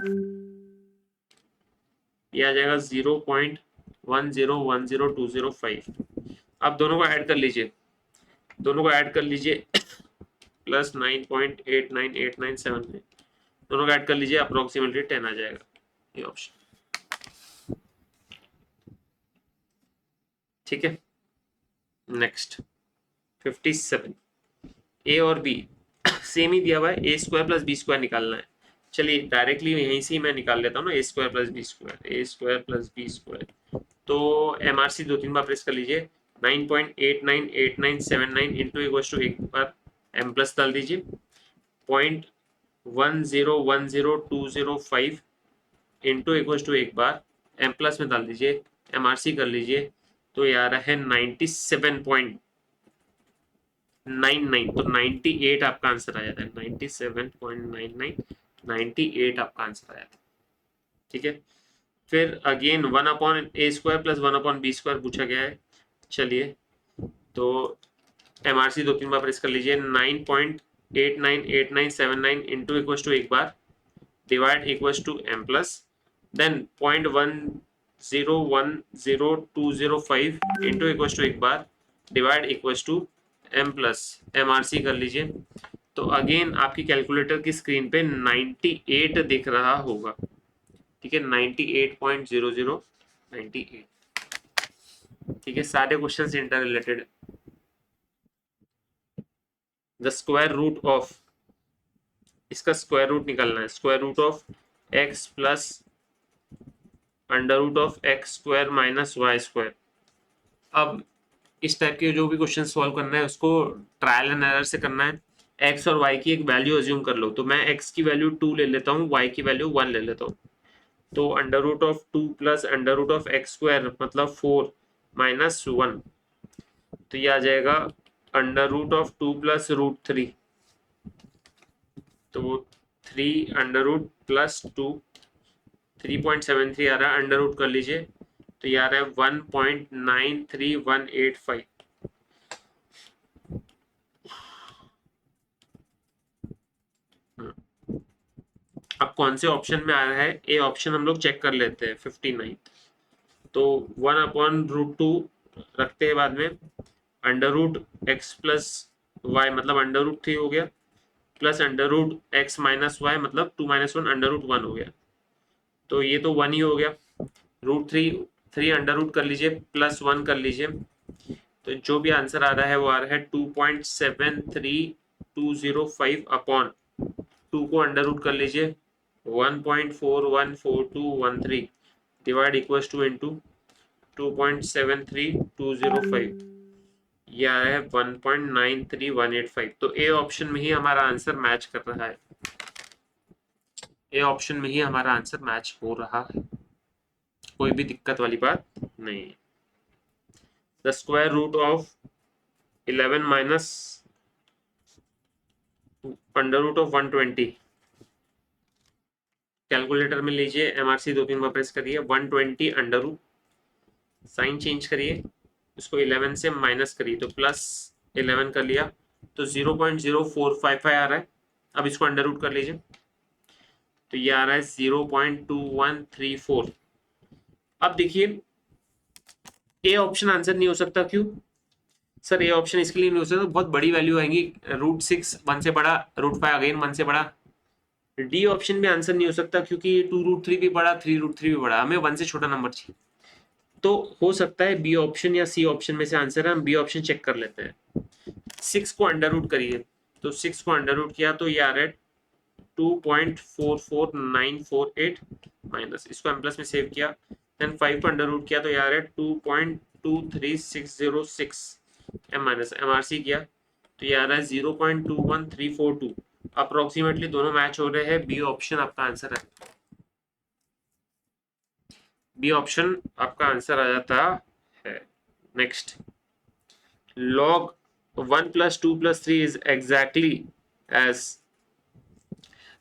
ये आ जाएगा 0.1010205। अब दोनों को ऐड कर लीजिए, दोनों को ऐड कर लीजिए प्लस 9.898979, दोनों को ऐड कर लीजिए, अप्रोक्सीमेटली 10 आ जाएगा ये ऑप्शन। ठीक है, नेक्स्ट 57, ए और बी सेम ही दिया हुआ है, ए स्क्वायर प्लस बी स्क्वायर निकालना है। चलिए डायरेक्टली यहीं से ही मैं निकाल लेता हूँ ना, ए स्क्वायर प्लस बी स्क्वायर, ए स्क्वायर प्लस बी स्क्वायर। तो एमआरसी 2-3 बार प्रेस कर लीजिए, 9.898979 इंटू इक्वल्स टू एक बार एम प्लस डाल दीजिए, 0.1010205 इंटू इक्वल्स टू एक बार एम प्लस में डाल दीजिए, एमआरसी कर लीजिए, तो ये आ रहा है 97.99। तो 98 आपका आंसर आ जाता है, 97.99, 98 आपका आंसर आ जाता है। ठीक है, फिर अगेन 1/a² प्लस 1/b² पूछा गया है। चलिए तो एमआरसी 2-3 बार प्रेस कर लीजिए, 9.898979 इंटू इक्वल्स टू एक बार divide equals to M plus, then 0.1010205 into equals to एक बार divide equals to M plus, MRC कर लीजिए। तो अगेन आपकी कैलकुलेटर की स्क्रीन पे 98 दिख रहा होगा। ठीक है, 98.0098। ठीक है, सारे questions interrelated. The square root of, इसका स्क्वायर रूट निकालना है, square root of X plus under root of X square minus Y square. अब इस टाइप के जो भी क्वेश्चन सॉल्व करना है उसको ट्रायल एंड एरर से करना है। एक्स और वाई की एक वैल्यू अज्यूम कर लो, तो मैं एक्स की वैल्यू 2 ले लेता हूँ, वाई की वैल्यू 1 ले लेता हूँ। तो under root of 2 plus under root of X square मतलब 4 माइनस 1, तो ये आ जाएगा under root of 2 plus root 3, तो 3 अंडर रूट प्लस 2, 3.73 आ रहा है, अंडर रूट कर लीजिए, तो ये आ रहा है 1.93185। अब कौन से ऑप्शन में आ रहा है, ए ऑप्शन हम लोग चेक कर लेते हैं, 59। तो 1/√2 रखते हैं बाद में, under root X plus Y मतलब अंडर रूट 3 हो गया, plus under root X minus Y मतलब 2 - 1 अंडर रूट 1 हो गया। तो ये तो 1 ही हो गया, √3 अंडर रूट कर लीजिए प्लस 1 कर लीजिए, तो जो भी आंसर आ रहा है वो आ रहा है 2.73205 अपॉन 2 को अंडर रूट कर लीजिए 1.414213 डिवाइड इक्वल्स टू इंटू 2.73205, ये आ रहा है 1.93185। तो ए ऑप्शन में ही हमारा आंसर मैच कर रहा है, ए ऑप्शन में ही हमारा आंसर मैच हो रहा है, कोई भी दिक्कत वाली बात नहीं। The square root of 11 minus under root of 120, calculator में लीजिए, एमआरसी 2-3 बार प्रेस करिए, 120 अंडर रूट, साइन चेंज करिए, इसको 11 से माइनस करिए, तो प्लस 11 कर लिया, तो 0.0455 आ रहा है। अब इसको अंडर रूट कर लीजिए, तो ये आ रहा है 0.2134। अब देखिए ए ऑप्शन आंसर नहीं हो सकता, क्यों सर? ए ऑप्शन इसके लिए नहीं हो सकता, बहुत बड़ी वैल्यू आएंगी, √6 1 से बड़ा, √5 अगेन 1 से बड़ा। डी ऑप्शन भी आंसर नहीं हो सकता क्योंकि 2√3 भी बड़ा, 3√3 भी बड़ा, हमें 1 से छोटा नंबर चाहिए। तो हो सकता है बी ऑप्शन या सी ऑप्शन में से आंसर है, हम बी ऑप्शन चेक कर लेते हैं। 6 को अंडर रूट करिए, तो 6 को अंडर रूट किया तो ये आ रहा है 2.44948 माइनस, इसको एम प्लस में सेव किया, देन 5 को अंडर रूट किया तो ये आ रहा है 2.23606 एम माइनस, एमआरसी किया तो ये आ रहा है 0.21342। अप्रोक्सीमेटली दोनों मैच हो रहे हैं, बी ऑप्शन आपका आंसर है, बी ऑप्शन आपका आंसर आ जाता है। Next, log 1 + 2 + 3 is exactly as,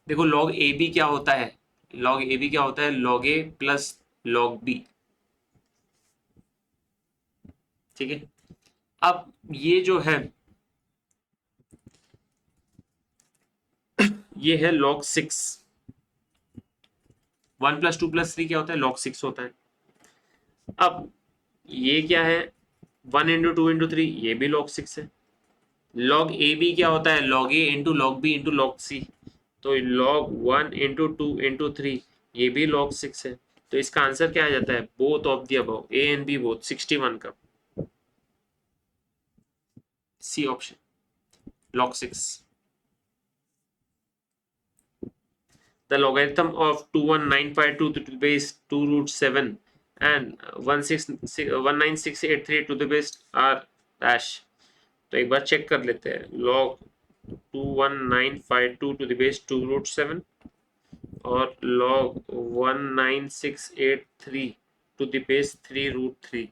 देखो log AB क्या होता है, log AB क्या होता है, log A + log B। ठीक है। अब ये जो है ये है log 6। 1 + 2 + 3 क्या होता है? log 6 होता है। अब ये क्या है? 1 × 2 × 3, ये भी log 6 है। log ए बी क्या होता है? log a × log b × log c। तो log 1 × 2 × 3, ये भी log 6 है। तो इसका आंसर क्या आ जाता है? Both of the above, A and B both, 61 का C option, log 6। The logarithm of 21952 to the base 2√7 and 19683 to the base r dash। तो एक बार चेक कर लेते हैं। log 21952 to the base 2√7 और log 19683 to the base 3√3।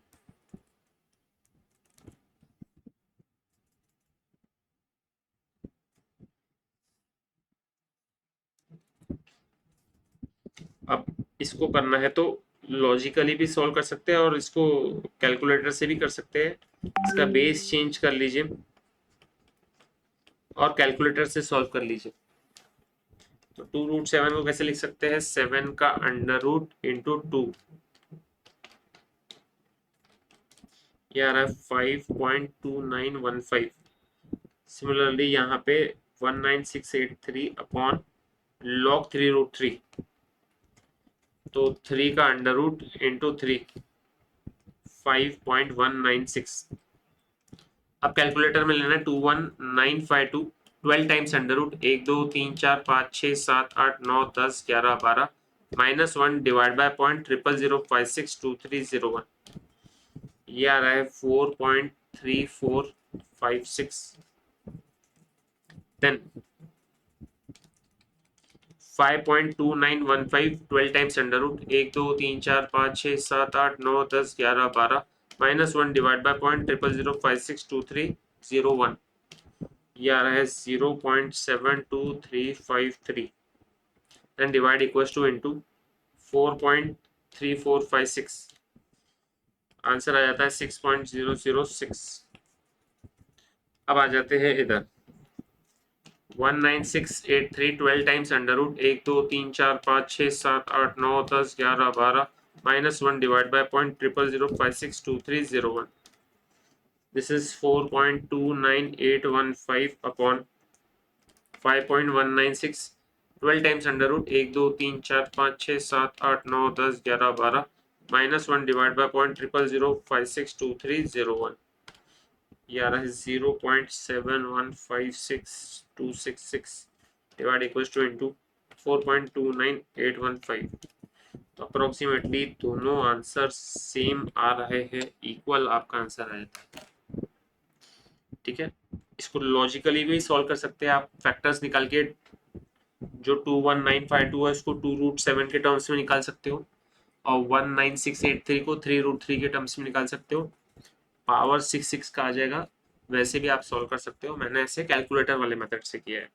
अब इसको करना है तो लॉजिकली भी सॉल्व कर सकते हैं और इसको कैलकुलेटर से भी कर सकते हैं। इसका बेस चेंज कर लीजिए और कैलकुलेटर से सॉल्व कर लीजिए। तो 2√7 को कैसे लिख सकते हैं? 7 का अंडर रूट इंटू 2, ये आ रहा है 5.2915। सिमिलरली यहाँ पे 19683 अपॉन log 3√3, तो 3 का अंडर रूट इंटू 3, 5.196। अब कैलकुलेटर में लेना है 21952, 12 times under root, 1 2 3 4 5 6 7 8 9 10 11 12 -1 divide by 0.00562301। ये आ रहा है 4.3456। देन 5.2915, 12 times under root, 1 2 3 4 5 6 7 8 9 10 11 12 -1 divide by 0.00562301। ये आ रहा है 0.72353। Then divide equals to into 4.3456। Answer आ जाता है 6.006। अब आ जाते हैं इधर 19683, 12 times under root, 1 2 3 4 5 6 7 8 9 10 11 12 -1 divide by 0.00562301। This is 4.29815 upon 5.196। 12 times under root, 1 2 3 4 5 6 7 8 9 10 11 12 -1 divide by 0.00562301। ये आ रहा है 0.7156266 डिवाइड इक्वल्स टू इंटू 4.29815। तो अप्रोक्सीमेटली दोनों आंसर सेम आ रहे हैं, इक्वल आपका आंसर आया था। ठीक है, इसको लॉजिकली भी सॉल्व कर सकते हैं आप। फैक्टर्स निकाल के जो 21952 है इसको 2√7 के टर्म्स में निकाल सकते हो और 19683 को 3√3 के टर्म्स में निकाल सकते हो। पावर 6 का आ जाएगा। वैसे भी आप सॉल्व कर सकते हो, मैंने ऐसे कैलकुलेटर वाले मेथड से किया है।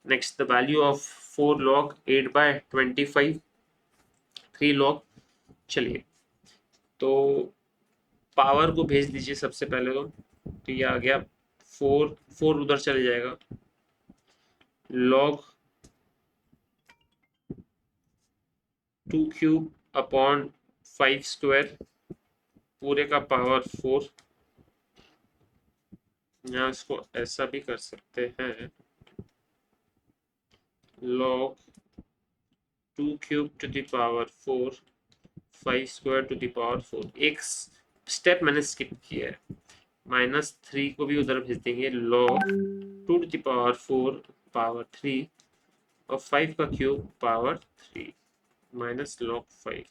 Next, the value of 4 log 8/25, 3 log। चलिए, तो पावर को भेज दीजिए सबसे पहले तो ये आ गया 4 उधर चले जाएगा, log 2³ अपॉन 5² पूरे का पावर 4। यहाँ इसको ऐसा भी कर सकते हैं, log 2³ to the power 4, 5² to the power 4। एक स्टेप मैंने स्किप किया है, -3 को भी उधर भेज देंगे, log 2 to the power 4 power 3 और 5 का cube power 3 minus log 5।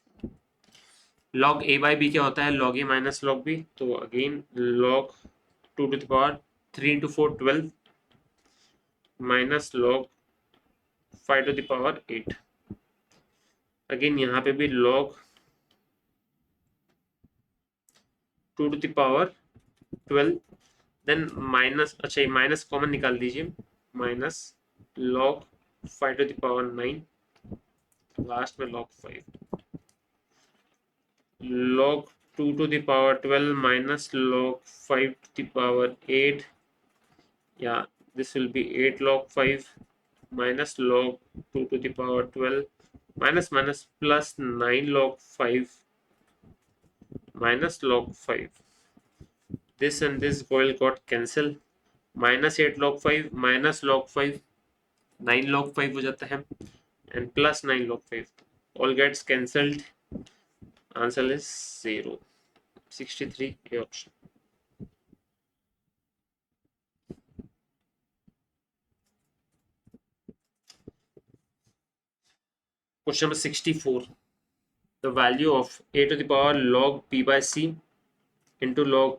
log a by b क्या होता है? log a minus log b। तो again log 2 to the power 3 × 4 12 minus log 5 to the power 8। Again यहाँ पे भी log 2 to the power 12, then minus, अच्छा ये माइनस कॉमन निकाल दीजिए, minus log 5 to the power 9, last में log 5, log 2 to the power 12 minus log 5 to the power 8. Yeah, this will be 8 log 5 minus log 2 to the power 12 minus minus plus 9 log 5 minus log 5. This and this will got cancel. minus 8 log 5 minus log 5 9 log 5 हो जाता है and plus 9 log 5 all gets cancelled. Answer is 0. 63 A option. Question number 64. The value of a to the power log p by c into log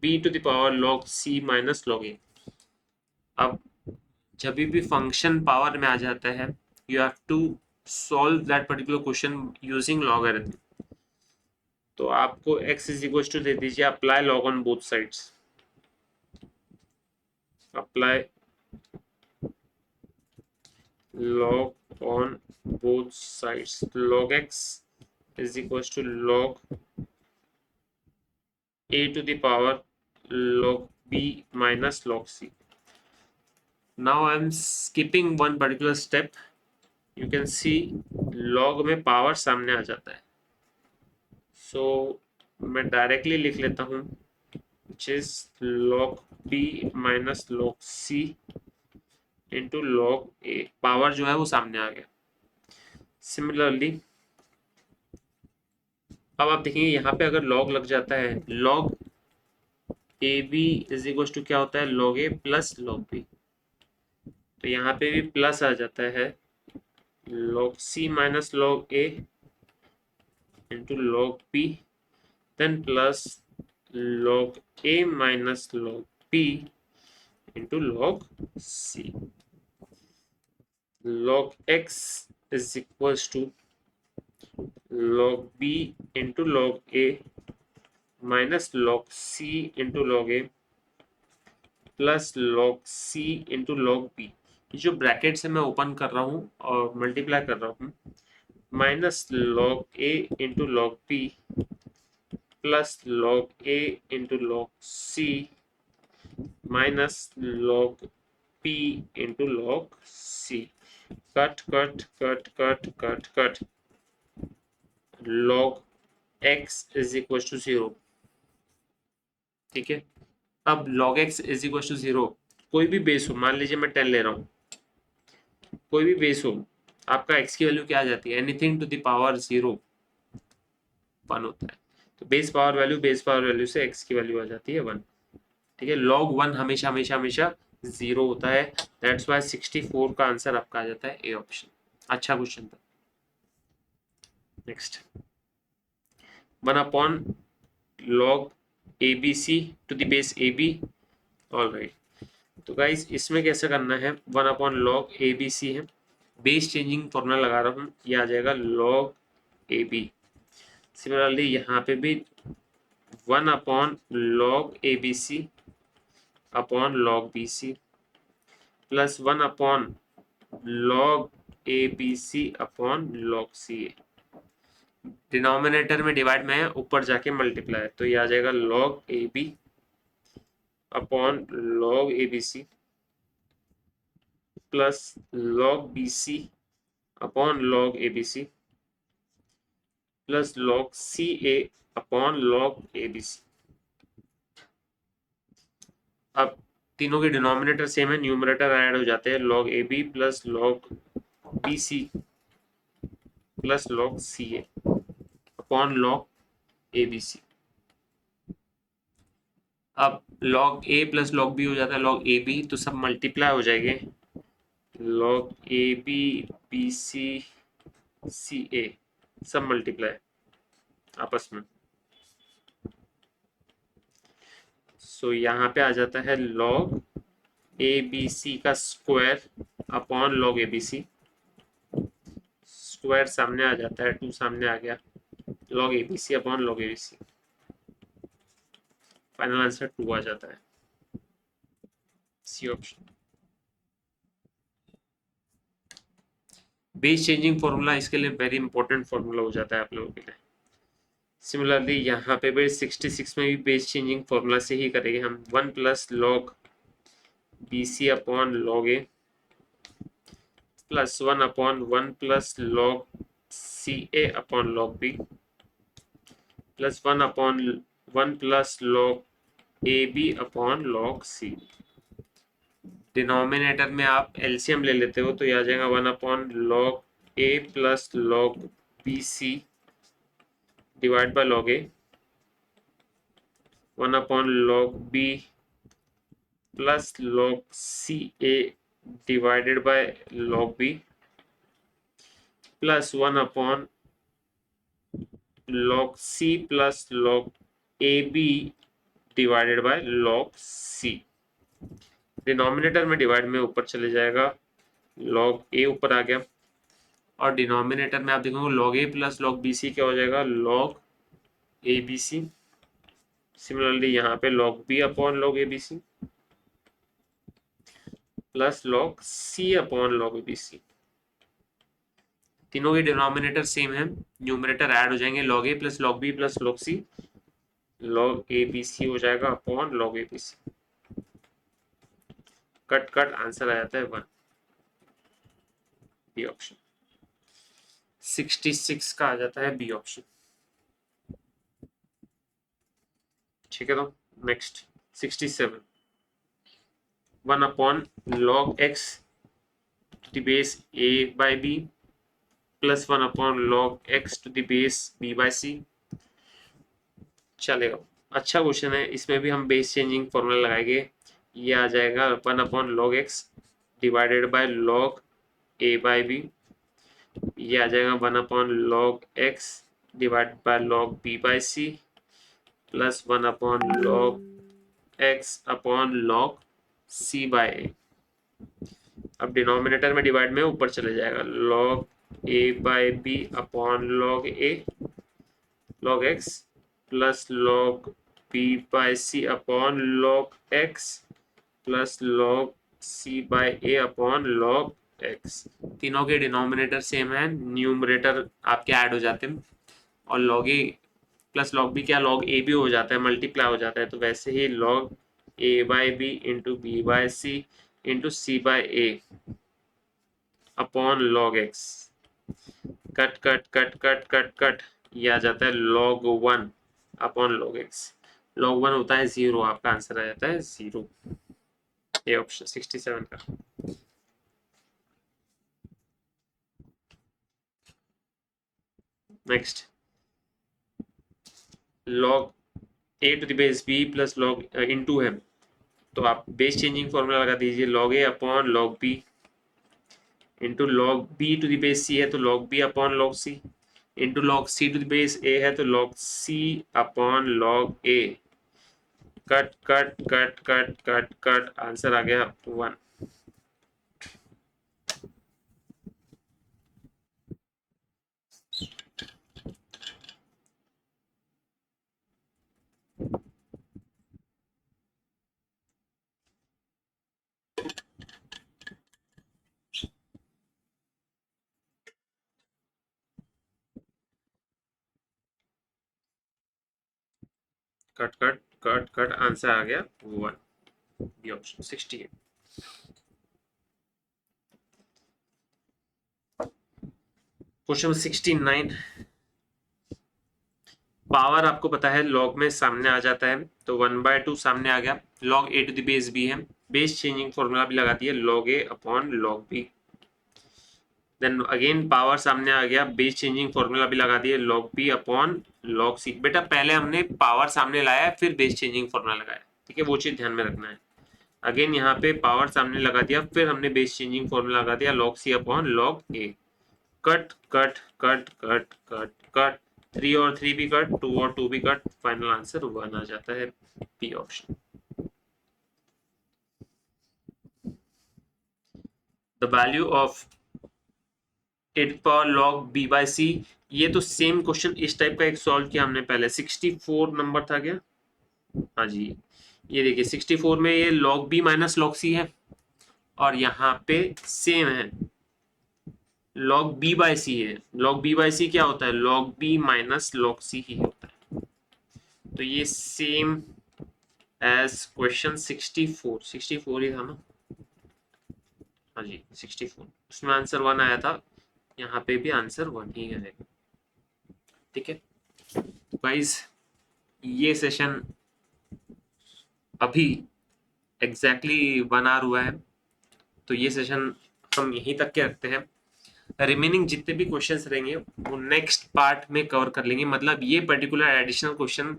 b to the power log c minus log a. अब जब भी function power में आ जाता है you have to solve that particular question using logarithm. तो आपको x is equal to दे दीजिए apply log on both sides. Apply log on both sides. Log x is equals to log a to the power log b minus log c. Now I am skipping one particular step. You can see log में power सामने आ जाता है. So मैं directly लिख लेता हूँ which is log b minus log c into log a. Power जो है वो सामने आ गया. सिमिलरली अब आप देखेंगे यहाँ पे अगर लॉग लग जाता है log a B is equal to क्या होता है log a plus log b. तो यहाँ पे भी प्लस आ जाता है log c minus log a into log b then plus log a minus log b into log c. log x is equals to log b into log a minus log c into log a plus log c into log b. ये जो bracket से मैं open कर रहा हूँ और multiply कर रहा हूँ minus log a into log b plus log a into log c minus log p into log c. Cut cut cut cut cut cut. log x is equal to 0. ठीक है. अब log x is equal to 0 कोई भी base हो, मान लीजिए मैं 10 ले रहा हूँ, कोई भी बेस हो, आपका x की वैल्यू क्या आ जाती है एनीथिंग टू द पावर 0 1 होता है. तो बेस पावर वैल्यू से x की वैल्यू आ जाती है 1. ठीक है. log 1 हमेशा हमेशा हमेशा 0 होता है. दैट्स वाई 64 का आंसर आपका आ जाता है ए ऑप्शन. अच्छा क्वेश्चन था. Next 1 upon log abc to the base ab. All right. तो गाइस इसमें कैसे करना है 1 अपॉन log abc है. बेस चेंजिंग फॉर्मूला लगा रहा हूँ, ये आ जाएगा log ab. सिमिलरली यहाँ पे भी 1 upon log abc upon log bc plus 1 upon log abc upon log ca. Denominator में डिवाइड में है, ऊपर जाके मल्टीप्लाई, तो ये आ जाएगा log ab upon log abc plus log bc upon log abc plus log ca upon log abc. अब तीनों के डिनोमिनेटर सेम है, न्यूमरेटर ऐड हो जाते हैं log ab plus log bc plus log ca upon log abc. अब log a plus log b हो जाता है log ab, तो सब मल्टीप्लाई हो जाएंगे log ab bc ca सब मल्टीप्लाई आपस में. सो यहाँ पे आ जाता है log abc का square upon log abc. Square सामने आ जाता है, 2 सामने आ गया, log abc upon log abc. Final answer 2 आ जाता है. C option. Base changing formula इसके लिए वेरी इंपॉर्टेंट फॉर्मूला हो जाता है आप लोगों के लिए. सिमिलरली यहाँ पे भी 66 में भी बेस चेंजिंग फॉर्मूला से ही करेंगे हम। 1 plus log b c upon log a plus 1 upon 1 plus log c a upon log b plus 1 upon 1 plus log a b upon log c. Denominator में आप एलसीएम ले लेते हो तो ये आ जाएगा 1 upon log a plus log b c divide by log a, 1 upon log b plus log c a divided by log b plus 1 upon log c plus log a b divided by log c. Denominator में divide में ऊपर चले जाएगा, log ए ऊपर आ गया और denominator में आप देखोगे log a plus log b c क्या हो जाएगा, log a B c. Similarly यहाँ पे log b upon log a B c plus log c upon log a B c. तीनों के डिनोमिनेटर सेम है, न्यूमरेटर ऐड हो जाएंगे, log a plus log b plus log c, log a B c हो जाएगा upon log a B c. Cut cut answer आ जाता है 1, बी ऑप्शन। 66 का आ जाता है बी ऑप्शन। ठीक है, तो next 67, 1 upon log x to the base a by b plus 1 upon log x to the base b by c. चलेगा, अच्छा क्वेश्चन है, इसमें भी हम बेस चेंजिंग फॉर्मूला लगाएंगे। ये आ जाएगा 1 upon log x divided by log a by b, ये आ जाएगा 1 upon log x divide by log b by c plus 1 upon log x upon log c by a. अब डिनोमिनेटर में divide में ऊपर चले जाएगा, log a by b upon log a log x plus log b by c upon log x plus log c by a upon log x. तीनों के denominator same है, numerator आपके ऐड हो जाते हैं और log a plus log B क्या log ए भी हो जाता है, मल्टीप्लाई हो जाता है। तो वैसे ही log a by b into b by c into c by a upon log x. Cut cut cut cut cut cut, ये आ जाता है log 1 upon log x। log 1 होता है 0, आपका आंसर आ जाता है 0, ये ऑप्शन 67 का। Next, log a to the base b plus log into है, तो आप बेस चेंजिंग फॉर्मूला लगा दीजिए, log a अपॉन log b इंटू log b to the base c है तो log b अपॉन log c इंटू log c to the base a है तो log c अपॉन log a। Cut cut cut cut cut cut, answer आ गया 1। Cut cut cut cut, answer आ गया 1, बी ऑप्शन 68। क्वेश्चन 69, पावर आपको पता है लॉग में सामने आ जाता है तो 1/2 सामने आ गया, log a to the base b है, बेस चेंजिंग फॉर्मूला भी लगा दिए log a upon log b. Then again power सामने आ गया, बेस चेंजिंग फॉर्मूला भी लगा दिए log b upon log c. बेटा पहले हमने पावर सामने लाया फिर बेस चेंजिंग फॉर्मूला लगाया, ठीक है, वो चीज ध्यान में रखना है। अगेन यहाँ पे पावर सामने लगा दिया फिर हमने बेस चेंजिंग फॉर्मूला लगा दिया log c upon log a. Cut cut cut cut cut cut, 3 और 3 भी कट, 2 और 2 भी कट, फाइनल आंसर 1 आ जाता है, B option. The value of 8 power log b by c, ये तो सेम क्वेश्चन इस टाइप का एक सॉल्व किया हमने पहले, 64 नंबर था क्या, हाँ जी, ये देखिए 64 में ये log B minus log c है और यहाँ पे सेम है लॉग बी बाई सी है। लॉग बी बाई सी क्या होता है, log B minus log c ही होता है। तो ये सेम एज क्वेश्चन 64 ही था ना? हाँ जी 64, उसमें आंसर 1 आया था, यहाँ पे भी आंसर 1 ही है। ठीक है तो गाइस ये सेशन अभी एग्जैक्टली 1 आवर हुआ है, तो ये सेशन हम यहीं तक के रखते हैं। रिमेनिंग जितने भी क्वेश्चंस रहेंगे वो नेक्स्ट पार्ट में कवर कर लेंगे, मतलब ये पर्टिकुलर एडिशनल क्वेश्चन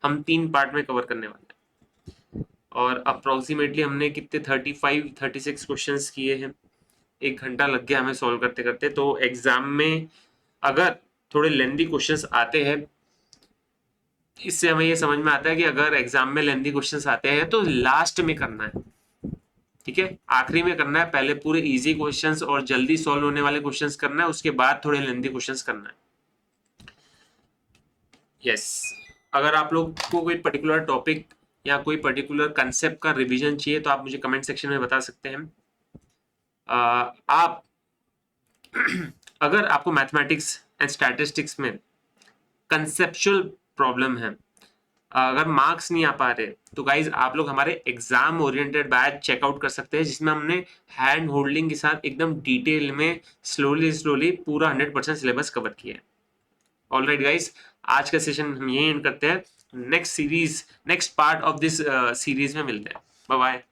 हम 3 पार्ट में कवर करने वाले हैं। और अप्रोक्सीमेटली हमने कितने 35-36 क्वेश्चंस किए हैं, 1 घंटा लग गया हमें सॉल्व करते करते। तो एग्जाम में अगर थोड़े लेंदी क्वेश्चंस आते हैं, इससे हमें ये समझ में आता है कि अगर एग्जाम में लेंदी क्वेश्चंस आते हैं तो लास्ट में करना है, ठीक है, आखिरी में करना है। पहले पूरे इजी क्वेश्चंस और जल्दी सॉल्व होने वाले क्वेश्चंस करना है, उसके बाद थोड़े लेंदी क्वेश्चंस करना है। यस अगर आप लोग को कोई पर्टिकुलर टॉपिक या कोई पर्टिकुलर कंसेप्ट का रिवीजन चाहिए तो आप मुझे कमेंट सेक्शन में बता सकते हैं। आप अगर आपको मैथमेटिक्स एंड स्टैटिस्टिक्स में कंसेप्चुअल प्रॉब्लम है, अगर मार्क्स नहीं आ पा रहे, तो गाइज आप लोग हमारे एग्जाम ओरिएंटेड बैच चेकआउट कर सकते हैं, जिसमें हमने हैंड होल्डिंग के साथ एकदम डिटेल में स्लोली पूरा 100% सिलेबस कवर किया है। ऑलराइट गाइज आज का सेशन हम यही एंड करते हैं। Next part of this series में मिलते हैं। Bye bye.